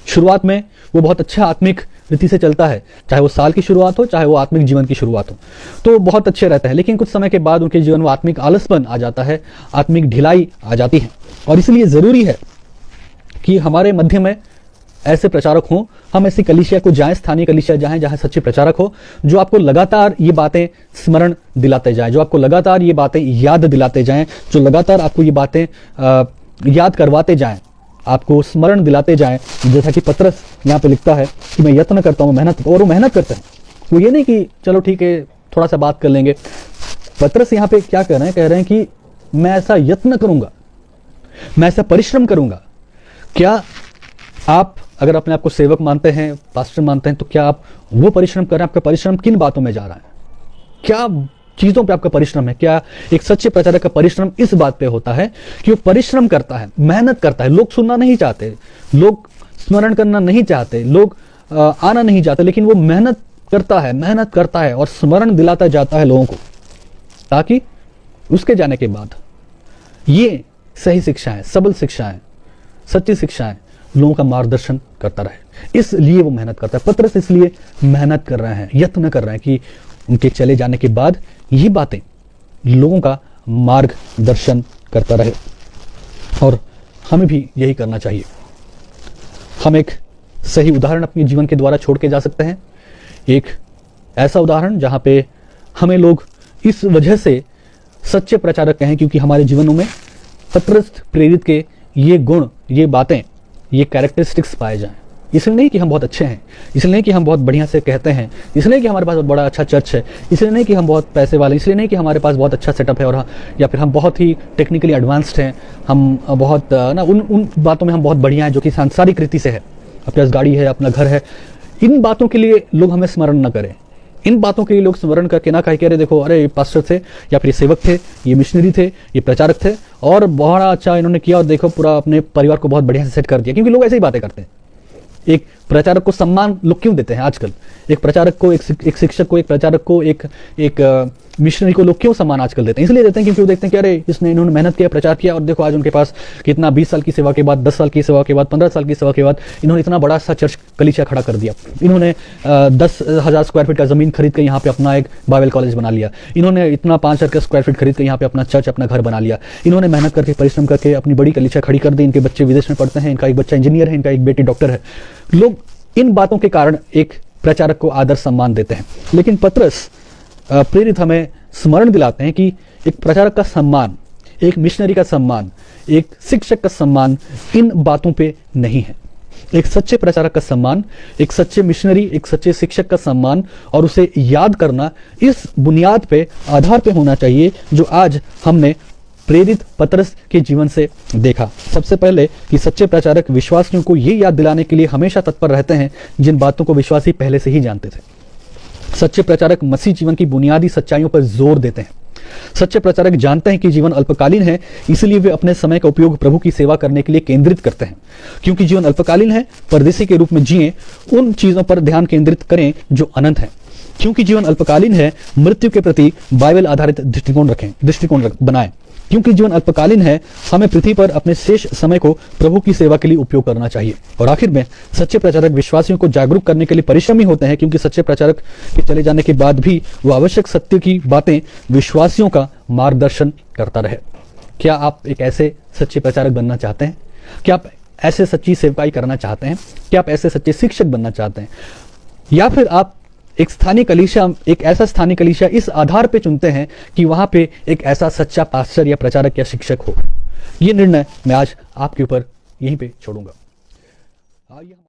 शुरुआत में वो बहुत अच्छा आत्मिक रीति से चलता है, चाहे वो साल की शुरुआत हो, चाहे वो आत्मिक जीवन की शुरुआत हो, तो बहुत अच्छे रहता है। लेकिन कुछ समय के बाद उनके जीवन में आत्मिक आलसपन आ जाता है, आत्मिक ढिलाई आ जाती है। और इसलिए जरूरी है कि हमारे मध्य में ऐसे प्रचारक हों, हम ऐसी कलीसिया को जाएं, स्थानीय कलीसिया जाएं जहां सच्चे प्रचारक हो, जो आपको लगातार ये बातें स्मरण दिलाते जाएं, जो आपको लगातार ये बातें याद दिलाते जाएं, जो लगातार आपको ये बातें याद करवाते जाएं, आपको स्मरण दिलाते जाएं। जैसा कि पतरस यहाँ पे लिखता है कि मैं यत्न करता हूँ, मेहनत, और वो मेहनत करते हैं। वो ये नहीं कि चलो ठीक है थोड़ा सा बात कर लेंगे। पतरस यहाँ पे क्या कह रहे हैं? कह रहे हैं कि मैं ऐसा यत्न करूंगा, मैं ऐसा परिश्रम करूंगा। क्या आप अगर अपने आप को सेवक मानते हैं, पास्टर मानते हैं, तो क्या आप वो परिश्रम कर रहे हैं? आपका परिश्रम किन बातों में जा रहा है? क्या चीजों पे आपका परिश्रम है? क्या एक सच्चे प्रचारक का परिश्रम इस बात पे होता है कि वो परिश्रम करता है, मेहनत करता है। लोग सुनना नहीं चाहते, लोग स्मरण करना नहीं चाहते, लोग आना नहीं चाहते, लेकिन वो मेहनत करता है और स्मरण दिलाता जाता है लोगों को, ताकि उसके जाने के बाद ये सही शिक्षा है, सबल शिक्षा है, सच्ची शिक्षा है, लोगों का मार्गदर्शन करता रहे। इसलिए वो मेहनत करता है। पतरस इसलिए मेहनत कर रहे हैं, यत्न कर रहे हैं कि उनके चले जाने के बाद ये बातें लोगों का मार्गदर्शन करता रहे। और हमें भी यही करना चाहिए। हम एक सही उदाहरण अपने जीवन के द्वारा छोड़ के जा सकते हैं, एक ऐसा उदाहरण जहां पे हमें लोग इस वजह से सच्चे प्रचारक कहें, क्योंकि हमारे जीवनों में पतरस प्रेरित के ये गुण, ये बातें, ये कैरेक्टरिस्टिक्स पाए जाएं। इसलिए नहीं कि हम बहुत अच्छे हैं, इसलिए नहीं कि हम बहुत बढ़िया से कहते हैं, इसलिए नहीं कि हमारे पास बहुत बड़ा अच्छा चर्च है, इसलिए नहीं कि हम बहुत पैसे वाले, इसलिए नहीं कि हमारे पास बहुत अच्छा सेटअप है, और या फिर हम बहुत ही टेक्निकली एडवांस्ड हैं, हम बहुत उन बातों में हम बहुत बढ़िया हैं जो कि सांसारिक रीति से है, अपने पास गाड़ी है, अपना घर है। इन बातों के लिए लोग हमें स्मरण न करें। इन बातों के लिए लोग स्मरण करके ना कहे कि अरे देखो, अरे ये पास्टर थे, या फिर ये सेवक थे, ये मिशनरी थे, ये प्रचारक थे, और बहुत अच्छा इन्होंने किया, और देखो पूरा अपने परिवार को बहुत बढ़िया से सेट कर दिया। क्योंकि लोग ऐसे ही बातें करते हैं। एक प्रचारक को सम्मान लोग क्यों देते हैं आजकल? एक प्रचारक को, एक शिक्षक को, एक प्रचारक को, एक मिशनरी को लोग क्यों सम्मान आजकल देते हैं? इसलिए देते हैं क्योंकि वो देखते हैं कि अरे इन्होंने मेहनत किया, प्रचार किया, और देखो आज उनके पास कितना 20 साल की सेवा के बाद, 10 साल की सेवा के बाद, 15 साल की सेवा के बाद इन्होंने इतना बड़ा सा चर्च कलीसिया खड़ा कर दिया। इन्होंने 10,000 स्क्वायर फीट का जमीन खरीद कर यहाँ पे अपना एक बाइबल कॉलेज बना लिया। इन्होंने इतना 5,000 स्क्वायर फीट खरीद कर यहाँ पे अपना चर्च, अपना घर बना लिया। इन्होंने मेहनत करके, परिश्रम करके अपनी बड़ी कलीसिया खड़ी कर दी। इनके बच्चे विदेश में पढ़ते हैं, इनका एक बच्चा इंजीनियर है, इनका एक बेटी डॉक्टर है। लोग इन बातों के कारण एक प्रचारक को आदर सम्मान देते हैं। लेकिन पतरस प्रेरित हमें स्मरण दिलाते हैं कि एक प्रचारक का सम्मान, एक मिशनरी का सम्मान, एक शिक्षक का सम्मान इन बातों पे नहीं है। एक सच्चे प्रचारक का सम्मान, एक सच्चे मिशनरी, एक सच्चे शिक्षक का सम्मान और उसे याद करना इस बुनियाद पे, आधार पे होना चाहिए जो आज हमने प्रेरित पतरस के जीवन से देखा। सबसे पहले कि सच्चे प्रचारक विश्वासियों को ये याद दिलाने के लिए हमेशा तत्पर रहते हैं जिन बातों को विश्वासी पहले से ही जानते थे। सच्चे प्रचारक मसीह जीवन की बुनियादी सच्चाइयों पर जोर देते हैं। सच्चे प्रचारक जानते हैं कि जीवन अल्पकालीन है, इसलिए वे अपने समय का उपयोग प्रभु की सेवा करने के लिए केंद्रित करते हैं। क्योंकि जीवन अल्पकालीन है, परदेशी के रूप में जिएं, उन चीजों पर ध्यान केंद्रित करें जो अनंत है। क्योंकि जीवन अल्पकालीन है, मृत्यु के प्रति बाइबल आधारित दृष्टिकोण बनाएं। क्योंकि जीवन अल्पकालीन है, हमें पृथ्वी पर अपने शेष समय को प्रभु की सेवा के लिए उपयोग करना चाहिए। और आखिर में सच्चे प्रचारक विश्वासियों को जागरूक करने के लिए परिश्रमी होते हैं, क्योंकि सच्चे प्रचारक के चले जाने के बाद भी वो आवश्यक सत्य की बातें विश्वासियों का मार्गदर्शन करता रहे। क्या आप एक ऐसे सच्चे प्रचारक बनना चाहते हैं? क्या आप ऐसे सच्ची सेवकाई करना चाहते हैं? क्या आप ऐसे सच्चे शिक्षक बनना चाहते हैं? या फिर आप एक ऐसा स्थानीय कलीसिया इस आधार पे चुनते हैं कि वहां पे एक ऐसा सच्चा पास्टर या प्रचारक या शिक्षक हो? ये निर्णय मैं आज आपके ऊपर यहीं पे छोड़ूंगा।